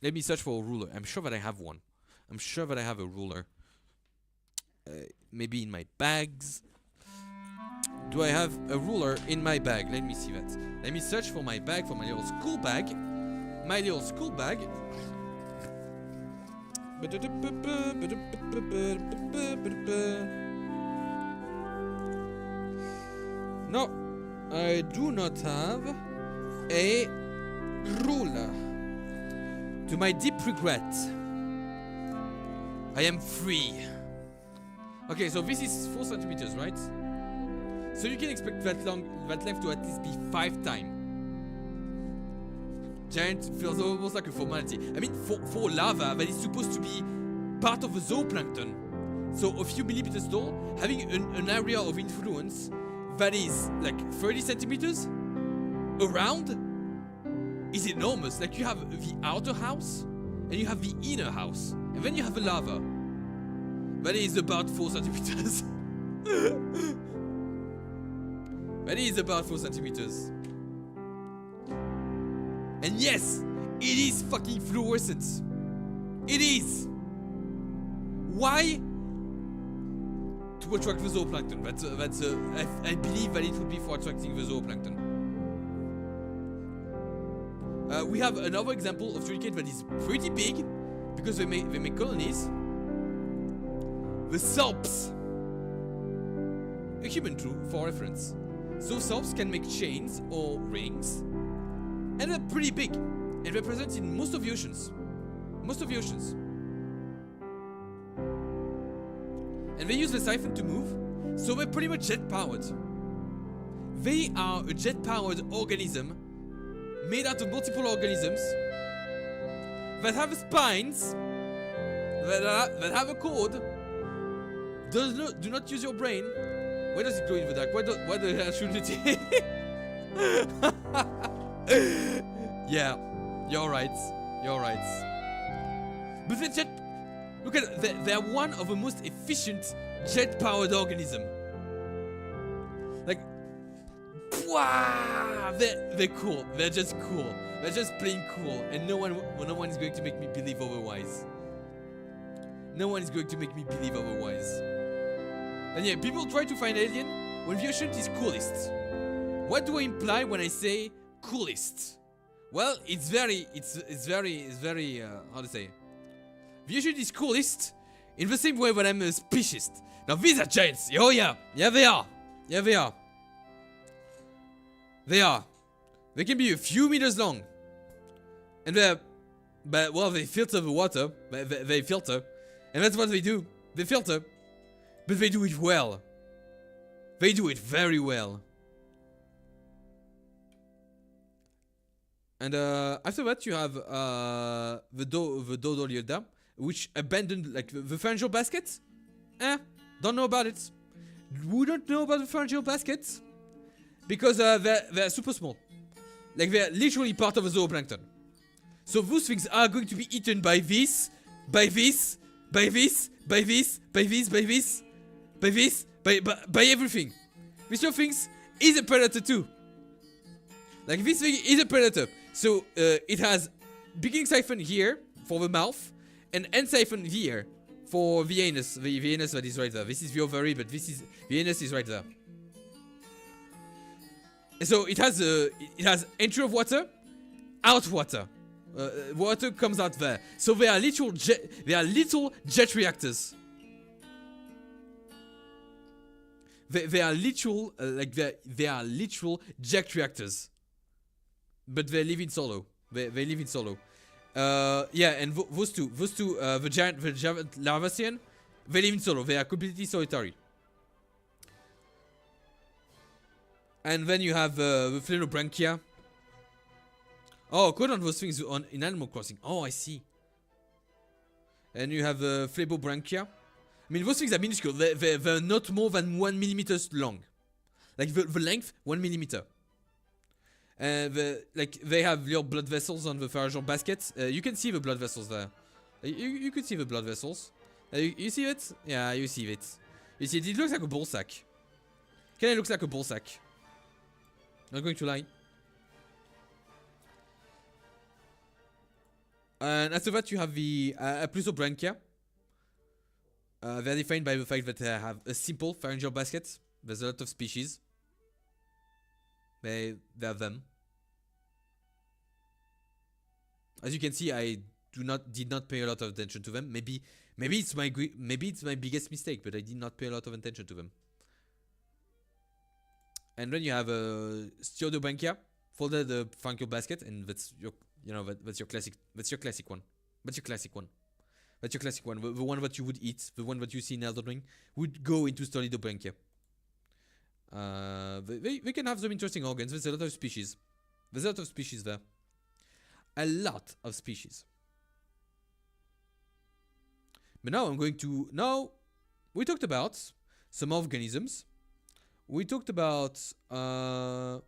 Let me search for a ruler. I'm sure that I have one. I'm sure that I have a ruler. Maybe in my bags. Do I have a ruler in my bag? Let me see that. Let me search for my bag, for my little school bag. My little school bag. No, I do not have a ruler. To my deep regret, I am free. Okay, so this is 4 centimeters, right? So you can expect that length to at least be 5 times. Giant feels almost like a formality. I mean, for lava that is supposed to be part of the zooplankton, so a few millimeters tall, having an area of influence that is like 30 centimeters around is enormous. Like you have the outer house and you have the inner house, and then you have the lava that is about 4 centimeters. That is about 4 centimeters. And yes, it is fucking fluorescent. It is. Why? To attract the zooplankton. I believe that it would be for attracting the zooplankton. We have another example of tunicate that is pretty big because they make colonies. The salps. A human true for reference. So salps can make chains or rings, and they're pretty big, and they're present in most of the oceans. And they use the siphon to move, so they're pretty much jet-powered. They are a jet-powered organism made out of multiple organisms that have spines, that have a cord, do not use your brain. Why does it glow in the dark? Why the hell shouldn't it? Yeah, you're right. But the jet, look at it, they're one of the most efficient jet-powered organisms. Like, Wow, they're cool. They're just cool. They're just plain cool, and no one is going to make me believe otherwise. No one is going to make me believe otherwise. And yeah, people try to find alien when the ocean is coolest. What do I imply when I say coolest? Well, it's very how to say? The ocean is coolest in the same way when I'm a speciesist. Now these are giants. Oh yeah, they are. They can be a few meters long, and they filter the water. They filter, and that's what they do. They filter, but they do it well. They do it very well. And after that, you have the Eukaryota, which abandoned like the pharyngeal basket. Don't know about it. We don't know about the pharyngeal baskets because they're super small. Like they're literally part of the zooplankton. So those things are going to be eaten by this, by everything. This little thing is a predator too. Like this thing is a predator. So it has beginning siphon here for the mouth and end siphon here for the anus. The anus that is right there. This is the ovary, but this is the anus is right there. And so it has entry of water, out water. Water comes out there. So they are little jet reactors. They are literal they are literal jet reactors. But they live in solo. They live in solo. Yeah, and those two, the giant Larvacean, they live in solo. They are completely solitary. And then you have the Phenobranchia. Oh, code on those things in Animal Crossing. Oh, I see. And you have the Phlebobranchia. I mean, those things are minuscule. They're not more than 1 millimeter long. Like the length, 1 millimeter. And they have little blood vessels on the pharyngeal baskets. You can see the blood vessels there. You could see the blood vessels. You see it? Yeah, you see it. You see it. It looks like a ball sack. Kinda looks like a ball sack. Not going to lie. And after that, you have the Plussobranchia. They're defined by the fact that they have a simple pharyngeal basket. There's a lot of species. They have them. As you can see, I did not pay a lot of attention to them. Maybe it's my biggest mistake, but I did not pay a lot of attention to them. And then you have a Steodobranchia, folded the pharyngeal basket, and that's your that's your classic one. That's your classic one. That's your classic one. The one that you would eat, the one that you see in Elden Ring, would go into Steodobranchia. They can have some interesting organs. There's a lot of species. There's a lot of species there. A lot of species. But now I'm going to... Now, we talked about some organisms. We talked about the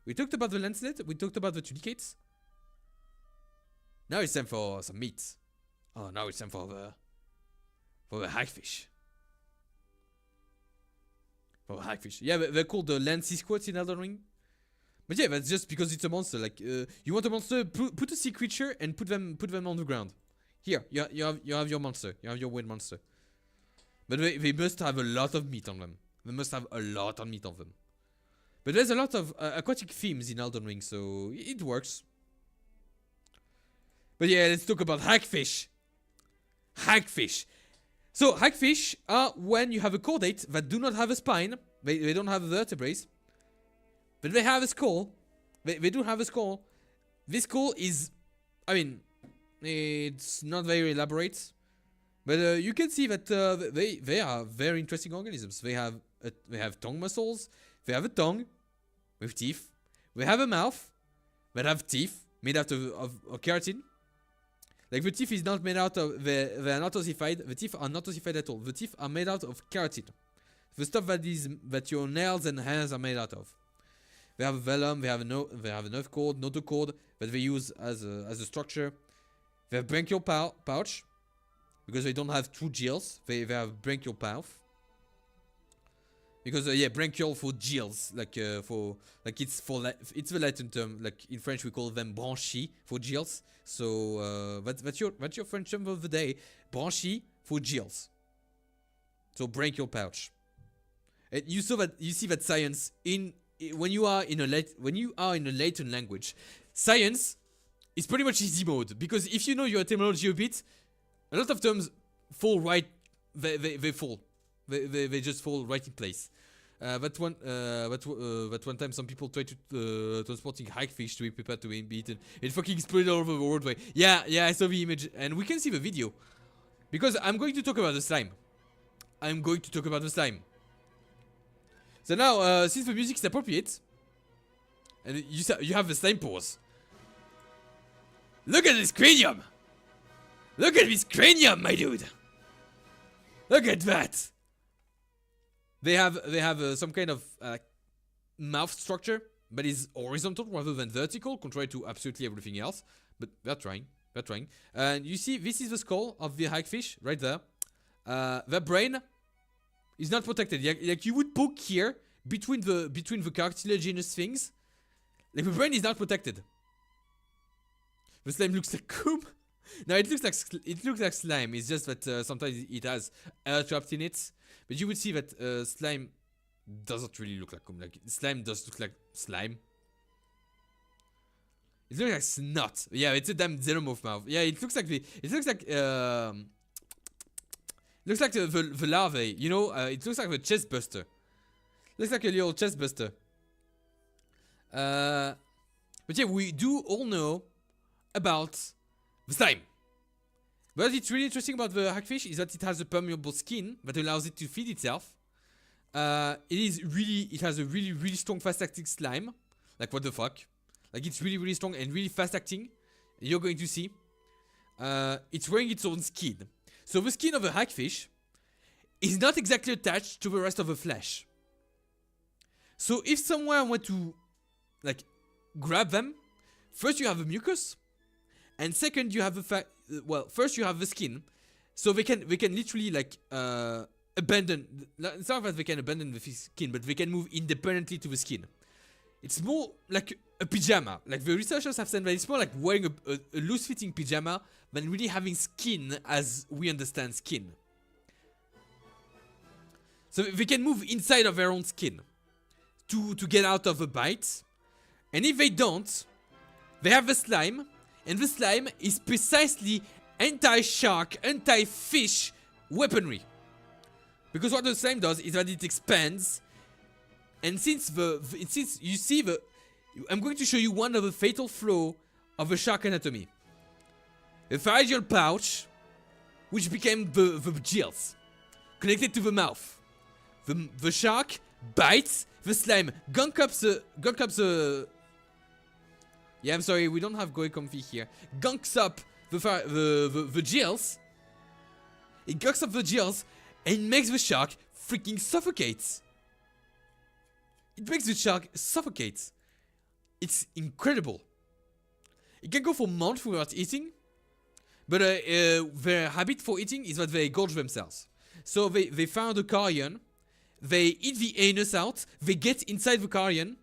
lancelet. We talked about the tunicates. Now it's time for some meat. Oh, now it's time for the hagfish. For hagfish. Yeah, they're called the land sea squats in Elden Ring. But yeah, that's just because it's a monster. Like, you want a monster, put a sea creature and put them on the ground. Here, you have your monster. You have your wind monster. But they must have a lot of meat on them. They must have a lot of meat on them. But there's a lot of aquatic themes in Elden Ring, so it works. But yeah, let's talk about hagfish. Hagfish. So, hagfish are when you have a chordate that do not have a spine. They don't have vertebrae. But they have a skull. They do have a skull. This skull is... I mean, it's not very elaborate. But you can see that they are very interesting organisms. They have tongue muscles. They have a tongue with teeth. They have a mouth that have teeth made out of keratin. Like, the teeth is not made out of... They are not ossified. The teeth are not ossified at all. The teeth are made out of keratin. The stuff that your nails and hairs are made out of. They have a velum. They have a nerve cord, notochord that they use as a structure. They have branchial pouch because they don't have true gills. They have branchial mouth. Because yeah, branchial for gills, like it's the Latin term. Like in French, we call them branchies for gills. So that's your French term of the day, branchies for gills. So branchial pouch. And you see that science when you are in a Latin language, science is pretty much easy mode, because if you know your etymology a bit, a lot of terms fall right. They fall. They just fall right in place. That one time some people tried to transporting hagfish to be prepared to be eaten. It fucking exploded all over the world. Yeah, I saw the image, and we can see the video, because I'm going to talk about the slime. So now, since the music is appropriate, and you have the slime pause. Look at this cranium! Look at this cranium, my dude! Look at that! They have some kind of mouth structure, but is horizontal rather than vertical, contrary to absolutely everything else. But they're trying. And you see, this is the skull of the hagfish right there. The brain is not protected. Like you would poke here between the cartilaginous things. Like the brain is not protected. The slime looks like cum. No, it looks like slime. It's just that sometimes it has air trapped in it. But you would see that slime doesn't really look like cum. Like slime does look like slime. It looks like snot. Yeah, it's a damn xenomorph mouth. Yeah, it looks like the larvae. You know, it looks like the chest buster. Looks like a little chest buster. But yeah, we do all know about the slime. What it's really interesting about the hagfish is that it has a permeable skin that allows it to feed itself. It has a really strong fast-acting slime. Like, what the fuck? Like, it's really strong and really fast-acting. You're going to see. It's wearing its own skin. So the skin of a hagfish is not exactly attached to the rest of the flesh. So if someone were to, like, grab them, first you have the mucus, and second you have the first you have the skin, so they can literally like abandon. It's not that they can abandon the skin, but they can move independently to the skin. It's more like a pyjama. Like the researchers have said that it's more like wearing a loose-fitting pyjama than really having skin as we understand skin. So they can move inside of their own skin to get out of a bite, and if they don't, they have the slime. And the slime is precisely anti-shark, anti-fish weaponry. Because what the slime does is that it expands. And since you see I'm going to show you one of the fatal flaws of the shark anatomy. The pharyngeal pouch, which became the gills, connected to the mouth. The shark bites, the slime gunk up the yeah, I'm sorry, we don't have Goy Comfy here. Gunks up the gills. It gunks up the gills and makes the shark freaking suffocate. It makes the shark suffocate. It's incredible. It can go for months without eating, but their habit for eating is that they gorge themselves. So they found a carrion, they eat the anus out, they get inside the carrion.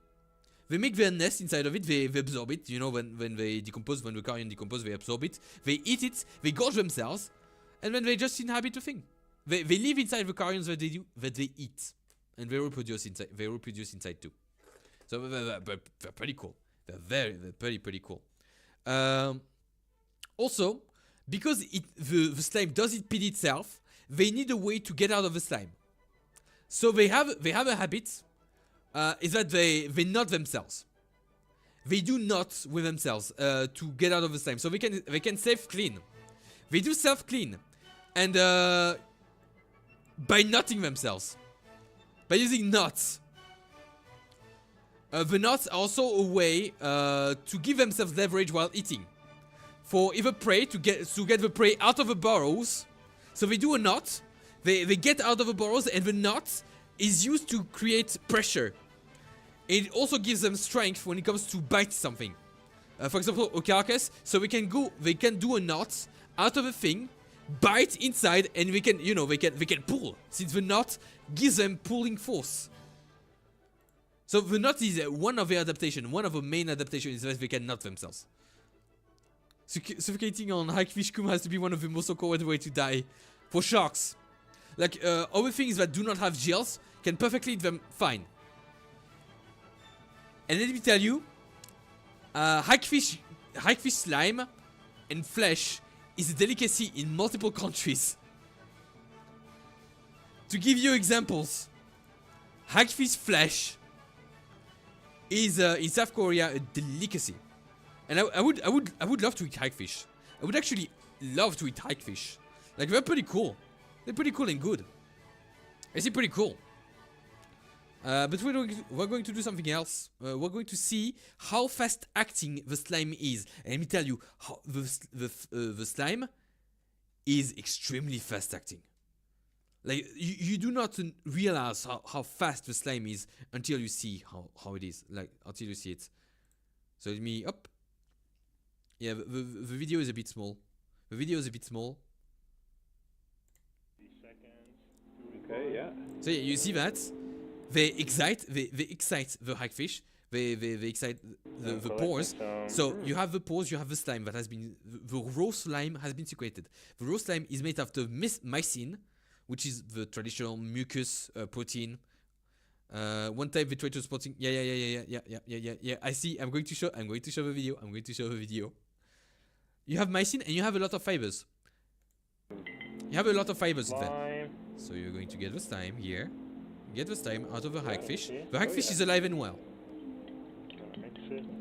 They make their nest inside of it, they absorb it, you know, when they decompose, when the carrion decomposes, they absorb it, they eat it, they gorge themselves, and then they just inhabit the thing. They live inside the carrions that they eat, and they reproduce inside too. So they're pretty cool. They're pretty cool. Also, because the slime doesn't feed itself, they need a way to get out of the slime. So they have a habit. Is that they knot themselves. They do knots with themselves to get out of the slime. So they can self-clean. They do self-clean. And by knotting themselves. By using knots. The knots are also a way to give themselves leverage while eating. For if a prey, to get the prey out of the burrows. So they do a knot. They get out of the burrows, and the knot is used to create pressure. It also gives them strength when it comes to bite something. For example, a carcass. So they can do a knot out of a thing, bite inside, and they can pull, since the knot gives them pulling force. So the knot is one of their adaptation. One of the main adaptations is that they can knot themselves. Suffocating on hagfish cum has to be one of the most awkward way to die for sharks. Like other things that do not have gills can perfectly eat them fine. And let me tell you, hagfish slime and flesh is a delicacy in multiple countries. To give you examples, hagfish flesh is in South Korea a delicacy. And I would love to eat hagfish. I would actually love to eat hagfish. Like, they're pretty cool. They're pretty cool and good. It's pretty cool. But we're going to do something else. We're going to see how fast acting the slime is. And let me tell you, how the slime is extremely fast acting. Like, you do not realize how fast the slime is until you see how it is. Like, until you see it. So let me up. Yeah, the video is a bit small. The video is a bit small. Okay, yeah. So yeah, you see that they excite the hagfish. They excite the pores. So you have the pores, you have the slime that has been the raw slime has been secreted. The raw slime is made after mycin, which is the traditional mucus protein. One time they tried to spotting. Yeah. I see. I'm going to show the video. You have mycin and you have a lot of fibers. So you're going to get the slime here. Get the slime out of the hagfish. The hagfish is alive and well.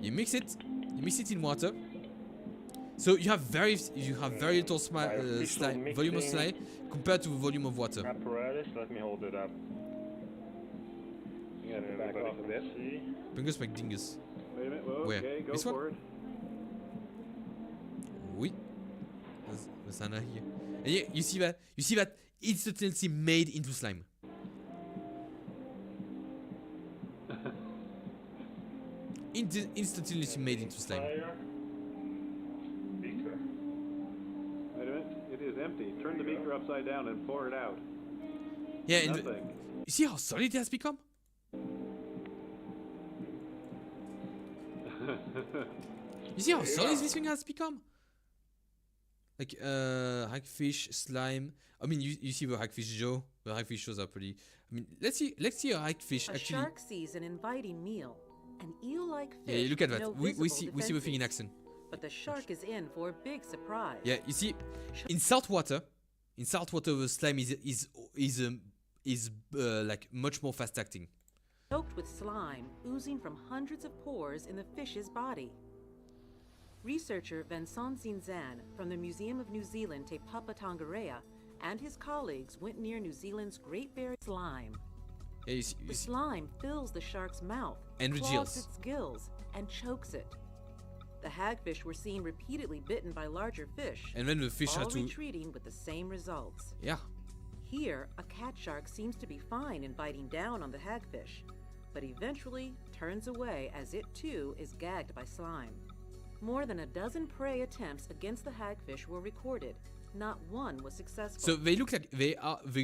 You mix it in water. So you have very little slime, volume of slime compared to the volume of water. Apparatus, let me hold it up. You gotta back off a bit. Bingus McDingus. Wait a minute, whoa, Where? okay, go This for one? it. Oui. There's Anna here. And yeah, you see that instantly made into slime. Instantly made into slime. Beaker. Wait a minute, it is empty. Turn the beaker upside down and pour it out. Yeah, and Nothing. you see how solid it has become? You see how solid this thing has become? Like hagfish, slime. I mean, you see the hagfish jaw. The hagfish jaws are pretty. I mean, let's see a hagfish actually. A shark sees an inviting meal, an eel-like fish. Yeah, look at that. No We see the thing in defenses. action. But the shark is in for a big surprise. Yeah, you see, in salt water, the slime is like much more fast acting. Choked with slime oozing from hundreds of pores in the fish's body. Researcher Vincent Zinzan from the Museum of New Zealand Te Papa Tongarea and his colleagues went near New Zealand's Great Barrier slime. Yeah, you The see, slime fills the shark's mouth, And clogs gills. its gills, and chokes it. The hagfish were seen repeatedly bitten by larger fish, and then the fish all had to. retreating with the same results. Yeah. Here, a cat shark seems to be fine in biting down on the hagfish, but eventually turns away as it too is gagged by slime. More than a dozen prey attempts against the hagfish were recorded. Not one was successful. So they look like they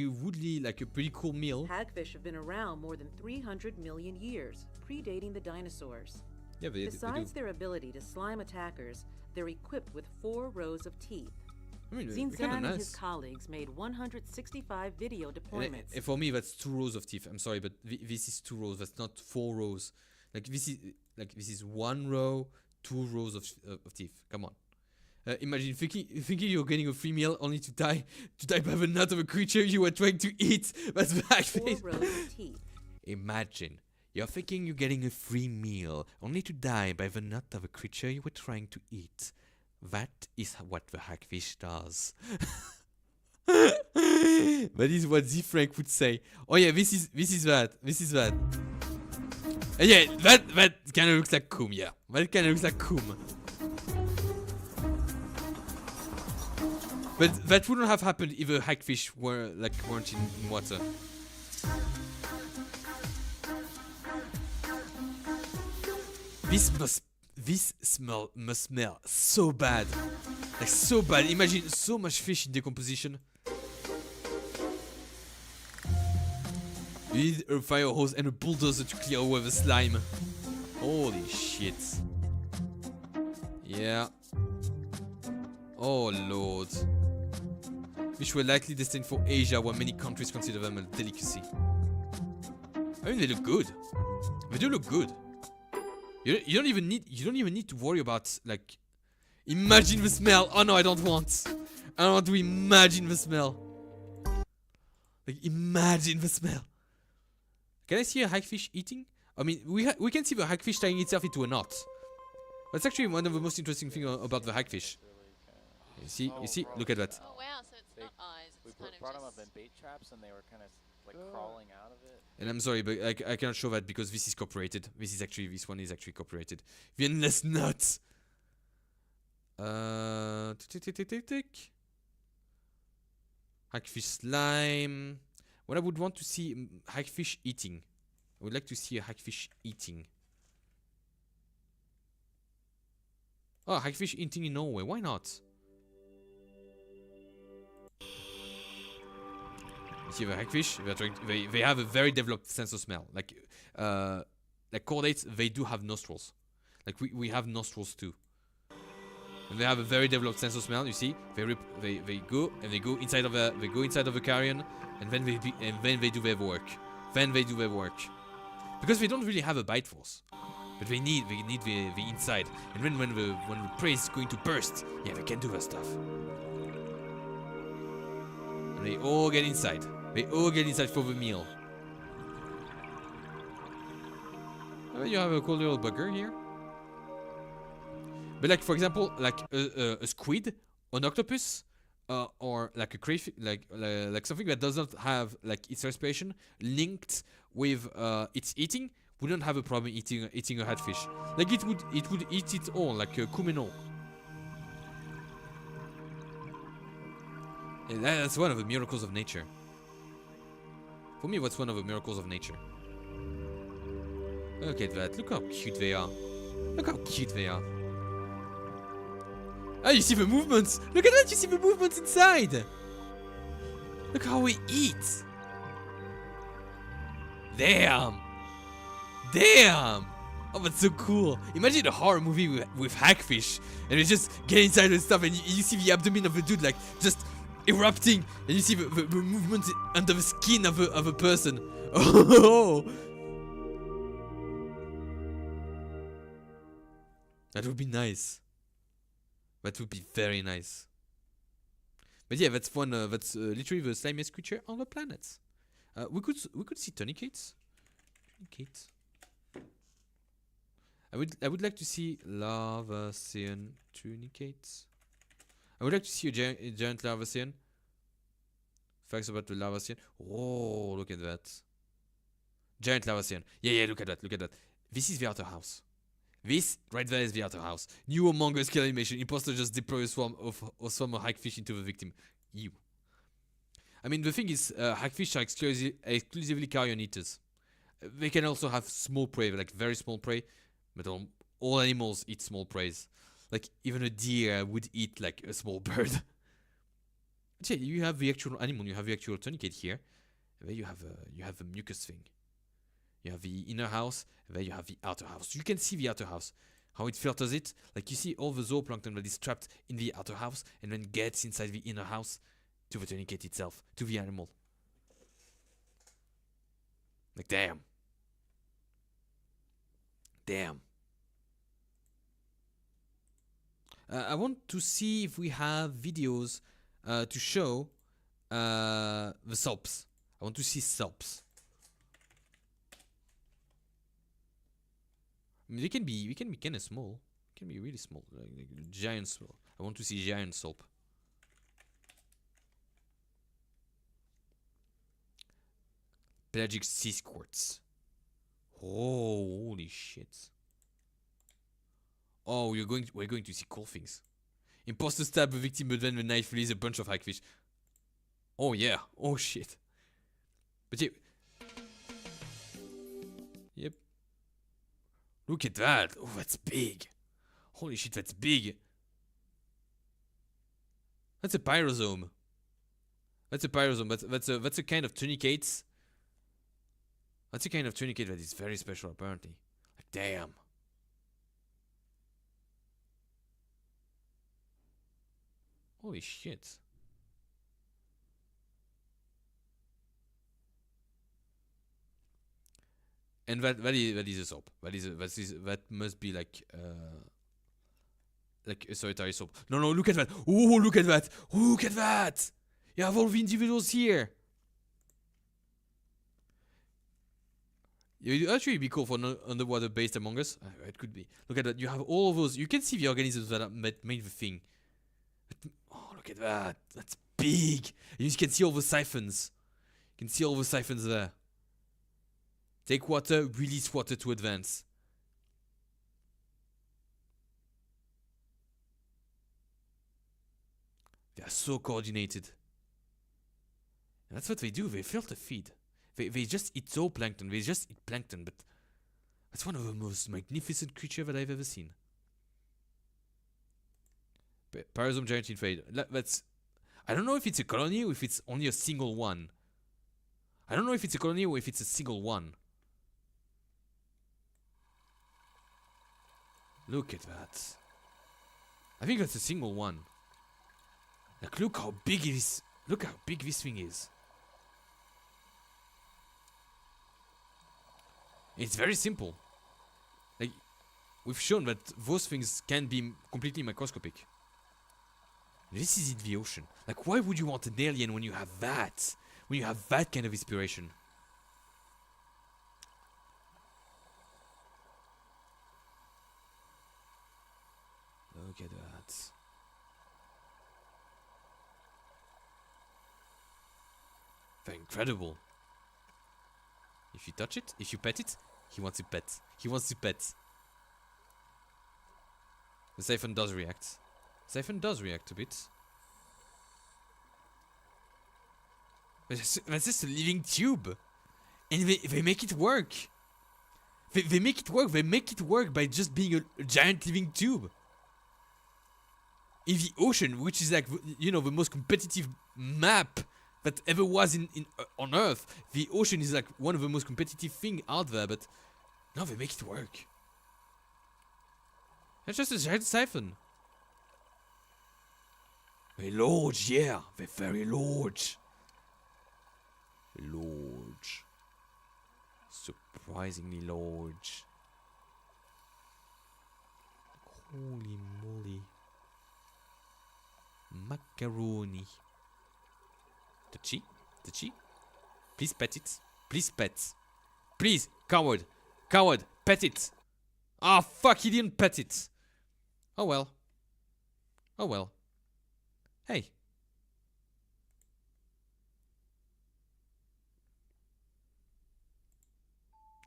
would be like a pretty cool meal. Hagfish have been around more than 300 million years, predating the dinosaurs. Yeah, they Besides do. their ability to slime attackers, they're equipped with 4 rows of teeth. I mean, they're Zinzan kinda and nice. his colleagues made 165 video deployments. And for me, that's 2 rows of teeth. I'm sorry, but this is 2 rows. That's not 4 rows. Like this is 1 row, 2 rows of teeth. Come on. Imagine thinking you're getting a free meal only to die by the nut of a creature you were trying to eat. That's blackface. 4 rows of teeth. Imagine you're thinking you're getting a free meal only to die by the nut of a creature you were trying to eat. That is what the hagfish does. That is what Z Frank would say. Oh yeah, this is that. Yeah, that kind of looks like cum. Yeah, that kind of looks like cum. But that wouldn't have happened if the hagfish weren't in water. This smell must smell so bad. Like so bad. Imagine so much fish in decomposition. You need a fire hose and a bulldozer to clear away the slime. Holy shit. Yeah. Oh lord. Fish were likely destined for Asia, where many countries consider them a delicacy. I mean, they look good. They do look good. You don't even need to worry about, like, imagine the smell. Oh no, I don't want to imagine the smell. Like, imagine the smell. Can I see a hagfish eating? I mean, we can see the hagfish tying itself into a knot. That's actually one of the most interesting things about the hagfish. You see, look at that. Oh wow, so it's not eyes, it's kind of brought them just... up in bait traps and they were kind of like crawling out of it. And I'm sorry, but I cannot show that because this is copyrighted. This one is actually copyrighted. The endless nuts. Tick. Hagfish slime. What I would want to see, hagfish eating. I would like to see a hagfish eating. Oh, hagfish eating in Norway. Why not? You see the hagfish? They have a very developed sense of smell. Like chordates, they do have nostrils. Like we have nostrils too. And they have a very developed sense of smell. You see, they go inside of a carrion, and then they do their work. Because they don't really have a bite force, but they need the inside. And then when the prey is going to burst, yeah, they can do that stuff. And they all get inside. They all get inside for the meal. You have a cool little bugger here. But like, for example, like a squid, an octopus, or like a crayfish, like something that does not have like its respiration linked with its eating, wouldn't have a problem eating a hagfish. Like it would eat its own, like a kumeno. And that's one of the miracles of nature. For me, what's one of the miracles of nature? Look at that. Look how cute they are. Look how cute they are. Ah, you see the movements. Look at that. You see the movements inside. Look how we eat. Damn. Damn. Oh, that's so cool. Imagine a horror movie with hagfish. And we just get inside and stuff. And you see the abdomen of the dude like just erupting. And you see the movement under the skin of a person. Oh. That would be nice. That would be very nice. But yeah, that's one. That's literally the slimiest creature on the planet. We could see tunicates. I would like to see Lavacean tunicates. I would like to see a giant Lavacean. Facts about the Lavacean. Oh, look at that. Giant Lavacean. Yeah, look at that. This is the outer house. This right there is the outer house. New Among Us kill animation. Imposter just deploy a swarm of hagfish into the victim. You. I mean, the thing is, hagfish are exclusively carrion eaters. They can also have small prey, like very small prey. But all animals eat small preys. Like even a deer would eat like a small bird. But yeah, you have the actual animal. You have the actual tunicate here. And then you have the mucus thing. You have the inner house, and then you have the outer house. You can see the outer house, how it filters it. Like you see all the zooplankton that is trapped in the outer house and then gets inside the inner house to the tunicate itself, to the animal. Like damn. I want to see if we have videos to show the soaps. I want to see soaps. I mean, they can be kind of small. They can be really small, like giant small. I want to see giant soap. Pelagic sea squirts. Oh, holy shit! Oh, we're going to see cool things. Imposter stab the victim, but then the knife releases a bunch of hagfish. Oh yeah! Oh shit! But yeah. Yep. Look at that! Oh, that's big! Holy shit, that's big! That's a pyrosome. That's a kind of tunicates. That's a kind of tunicate that is very special, apparently. Like, damn. Holy shit. And that is a soap. That must be like a solitary soap. No, look at that. Oh, look at that. Look at that. You have all the individuals here. It would actually be cool for an underwater based Among Us. It could be. Look at that. You have all of those. You can see the organisms that made the thing. But, oh, look at that. That's big. And you can see all the siphons. You can see all the siphons there. Take water, release water to advance. They are so coordinated. And that's what they do. They filter feed. They just eat zooplankton. They just eat plankton. But that's one of the most magnificent creatures that I've ever seen. Parasome giant infade. I don't know if it's a colony or if it's only a single one. I don't know if it's a colony or if it's a single one. Look at that. I think that's a single one. Like, look how big it is. Look how big this thing is. It's very simple. Like, we've shown that those things can be completely microscopic. This is in the ocean. Like, why would you want an alien when you have that? When you have that kind of inspiration? Look at that. They're incredible. If you touch it, if you pet it, he wants to pet. He wants to pet. The siphon does react. Siphon does react a bit. But that's just a living tube. And they make it work. They make it work. They make it work by just being a giant living tube. In the ocean, which is like, you know, the most competitive map that ever was on Earth. The ocean is like one of the most competitive thing out there, but no, they make it work. It's just a giant siphon. Very large, yeah. They're very large. Large. Surprisingly large. Holy moly. Macaroni. Touchy? Touchy? Please pet it. Please pet. Please, coward. Coward, pet it. Ah, fuck, he didn't pet it. Oh well. Oh well. Hey.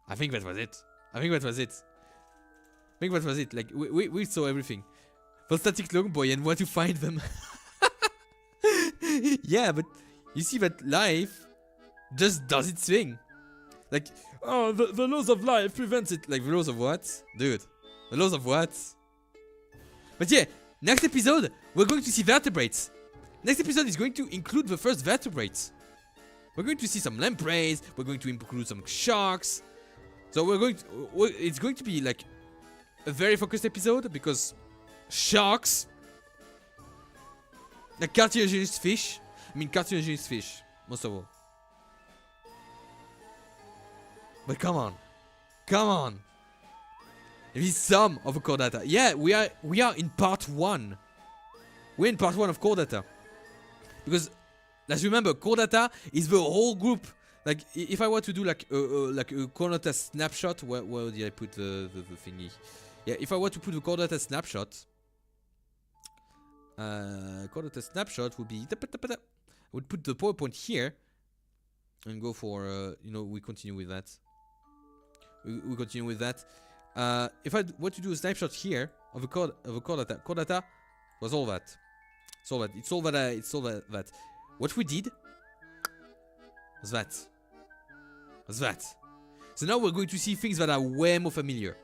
I think that was it. I think that was it. I think that was it. Like, we saw everything. For static longboy and where to find them. Yeah, but you see that life just does its thing. Like, oh, the laws of life prevents it. Like, the laws of what? Dude. The laws of what? But yeah, next episode, we're going to see vertebrates. Next episode is going to include the first vertebrates. We're going to see some lampreys. We're going to include some sharks. So it's going to be like a very focused episode because sharks, like cartilaginous fish. I mean cartilaginous fish, most of all. But come on. Come on. There is some of a Chordata. Yeah, we are in part 1. We're in part 1 of Chordata. Because let's remember, Chordata is the whole group. Like, if I were to do like a Chordata snapshot, where did I put the thingy? Yeah, if I were to put the Chordata snapshot, Chordata snapshot would be. I would put the PowerPoint here, and go for you know, we continue with that. We continue with that. If I were to do a snapshot here of a Chordata was all that. It's all that. It's all that. It's all that. What we did was that. Was that. So now we're going to see things that are way more familiar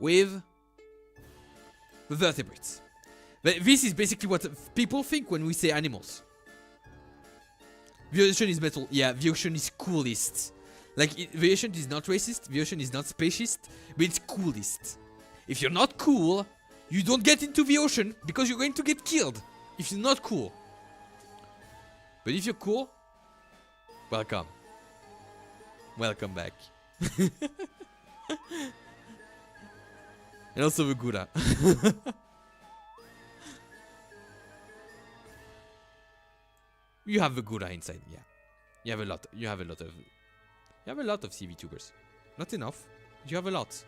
with the vertebrates. But this is basically what people think when we say animals. The ocean is metal. Yeah, the ocean is coolest. Like, the ocean is not racist, the ocean is not spacist, but it's coolest. If you're not cool, you don't get into the ocean because you're going to get killed. If you're not cool. But if you're cool, welcome. Welcome back. And also the Gura. You have the Gura inside, yeah. You have a lot. You have a lot of CV tubers. Not enough. You have a lot.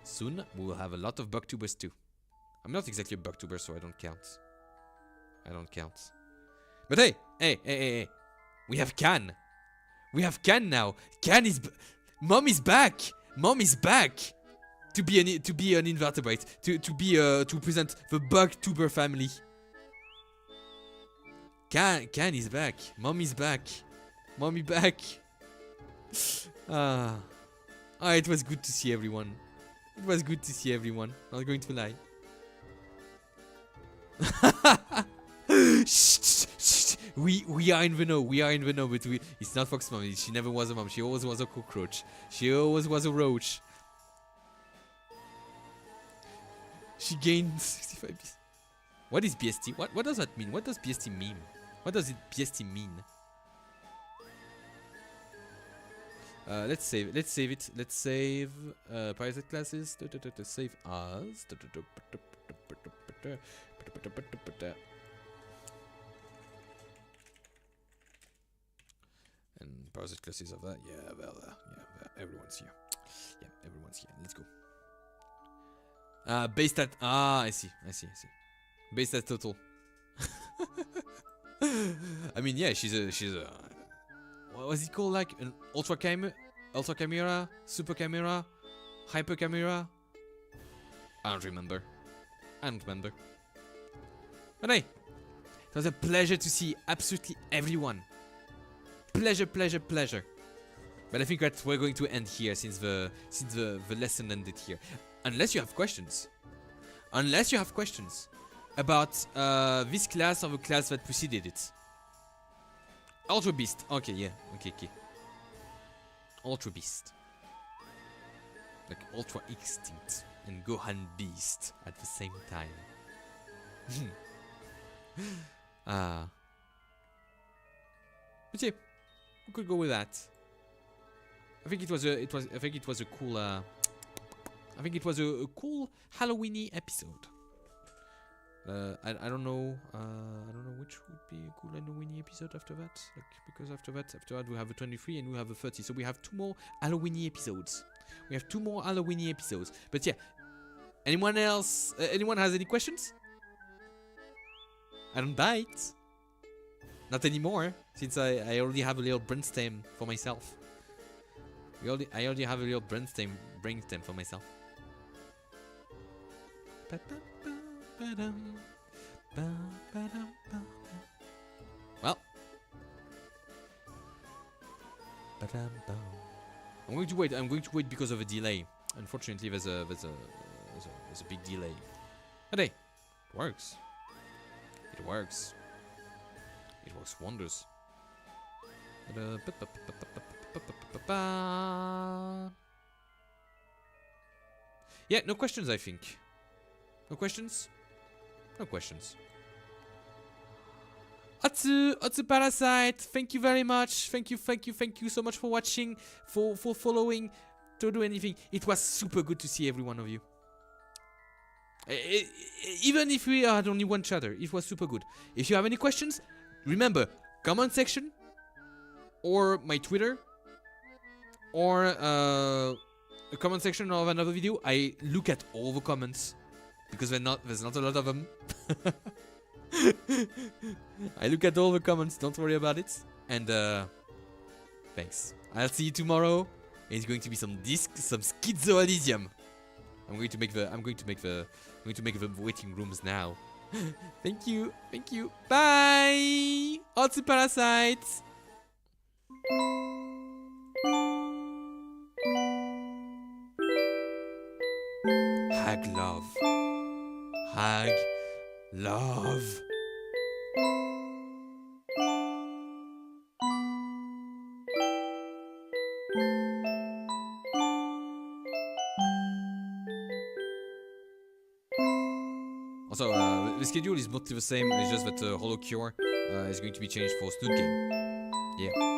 Soon we will have a lot of bug tubers too. I'm not exactly a bug tuber, so I don't count. But hey. We have Can. We have Can now. Can is Mom is back. Mom is back. To be an invertebrate. To present the bug tuber family. Can is back. Mom is back. Mommy back. It was good to see everyone. Not going to lie. Shh. We are in the know. But it's not Fox Mom. She never was a mom. She always was a cockroach. She always was a roach. She gained 65 BST. What is BST? What does that mean? What does BST mean? What does BST mean? Let's save it. Let's save parasite classes. Save as. And parasite classes of that. Yeah, well, everyone's here. Yeah, everyone's here. Let's go. Base stat. I see. Base stat total. I mean, yeah, she's a what was it called, like an ultra camera, super camera, hyper camera? I don't remember. But hey, it was a pleasure to see absolutely everyone. Pleasure. But I think that we're going to end here since the lesson ended here. Unless you have questions. About this class or the class that preceded it. Ultra Beast. Okay, yeah. Okay. Ultra Beast. Like Ultra Extinct and Gohan Beast at the same time. But yeah, we could go with that. I think it was a cool Halloweeny episode. I don't know which would be a cool Halloween episode after that. Like, because after that we have a 23 and we have a 30. So we have 2 more Halloween episodes. But yeah, anyone else? Anyone has any questions? I don't bite. Not anymore, since I already have a little brainstem for myself. I already have a little brainstem for myself. Well, I'm going to wait because of a delay. Unfortunately, there's a big delay. But hey, it works. It works wonders. Yeah, no questions, I think. No questions? No questions. Atsu Parasite, thank you very much. Thank you so much for watching, for following, to do anything. It was super good to see every one of you. Even if we had only one chatter, it was super good. If you have any questions, remember, comment section, or my Twitter, or a comment section of another video. I look at all the comments because there's not a lot of them. I look at all the comments. Don't worry about it. And thanks. I'll see you tomorrow. It's going to be some Schizo Elysium. I'm going to make the waiting rooms now. Thank you. Bye. Atsu Parasites. Hag love. Also, the schedule is mostly the same. It's just that Hollow Cure is going to be changed for Snoot Game. Yeah.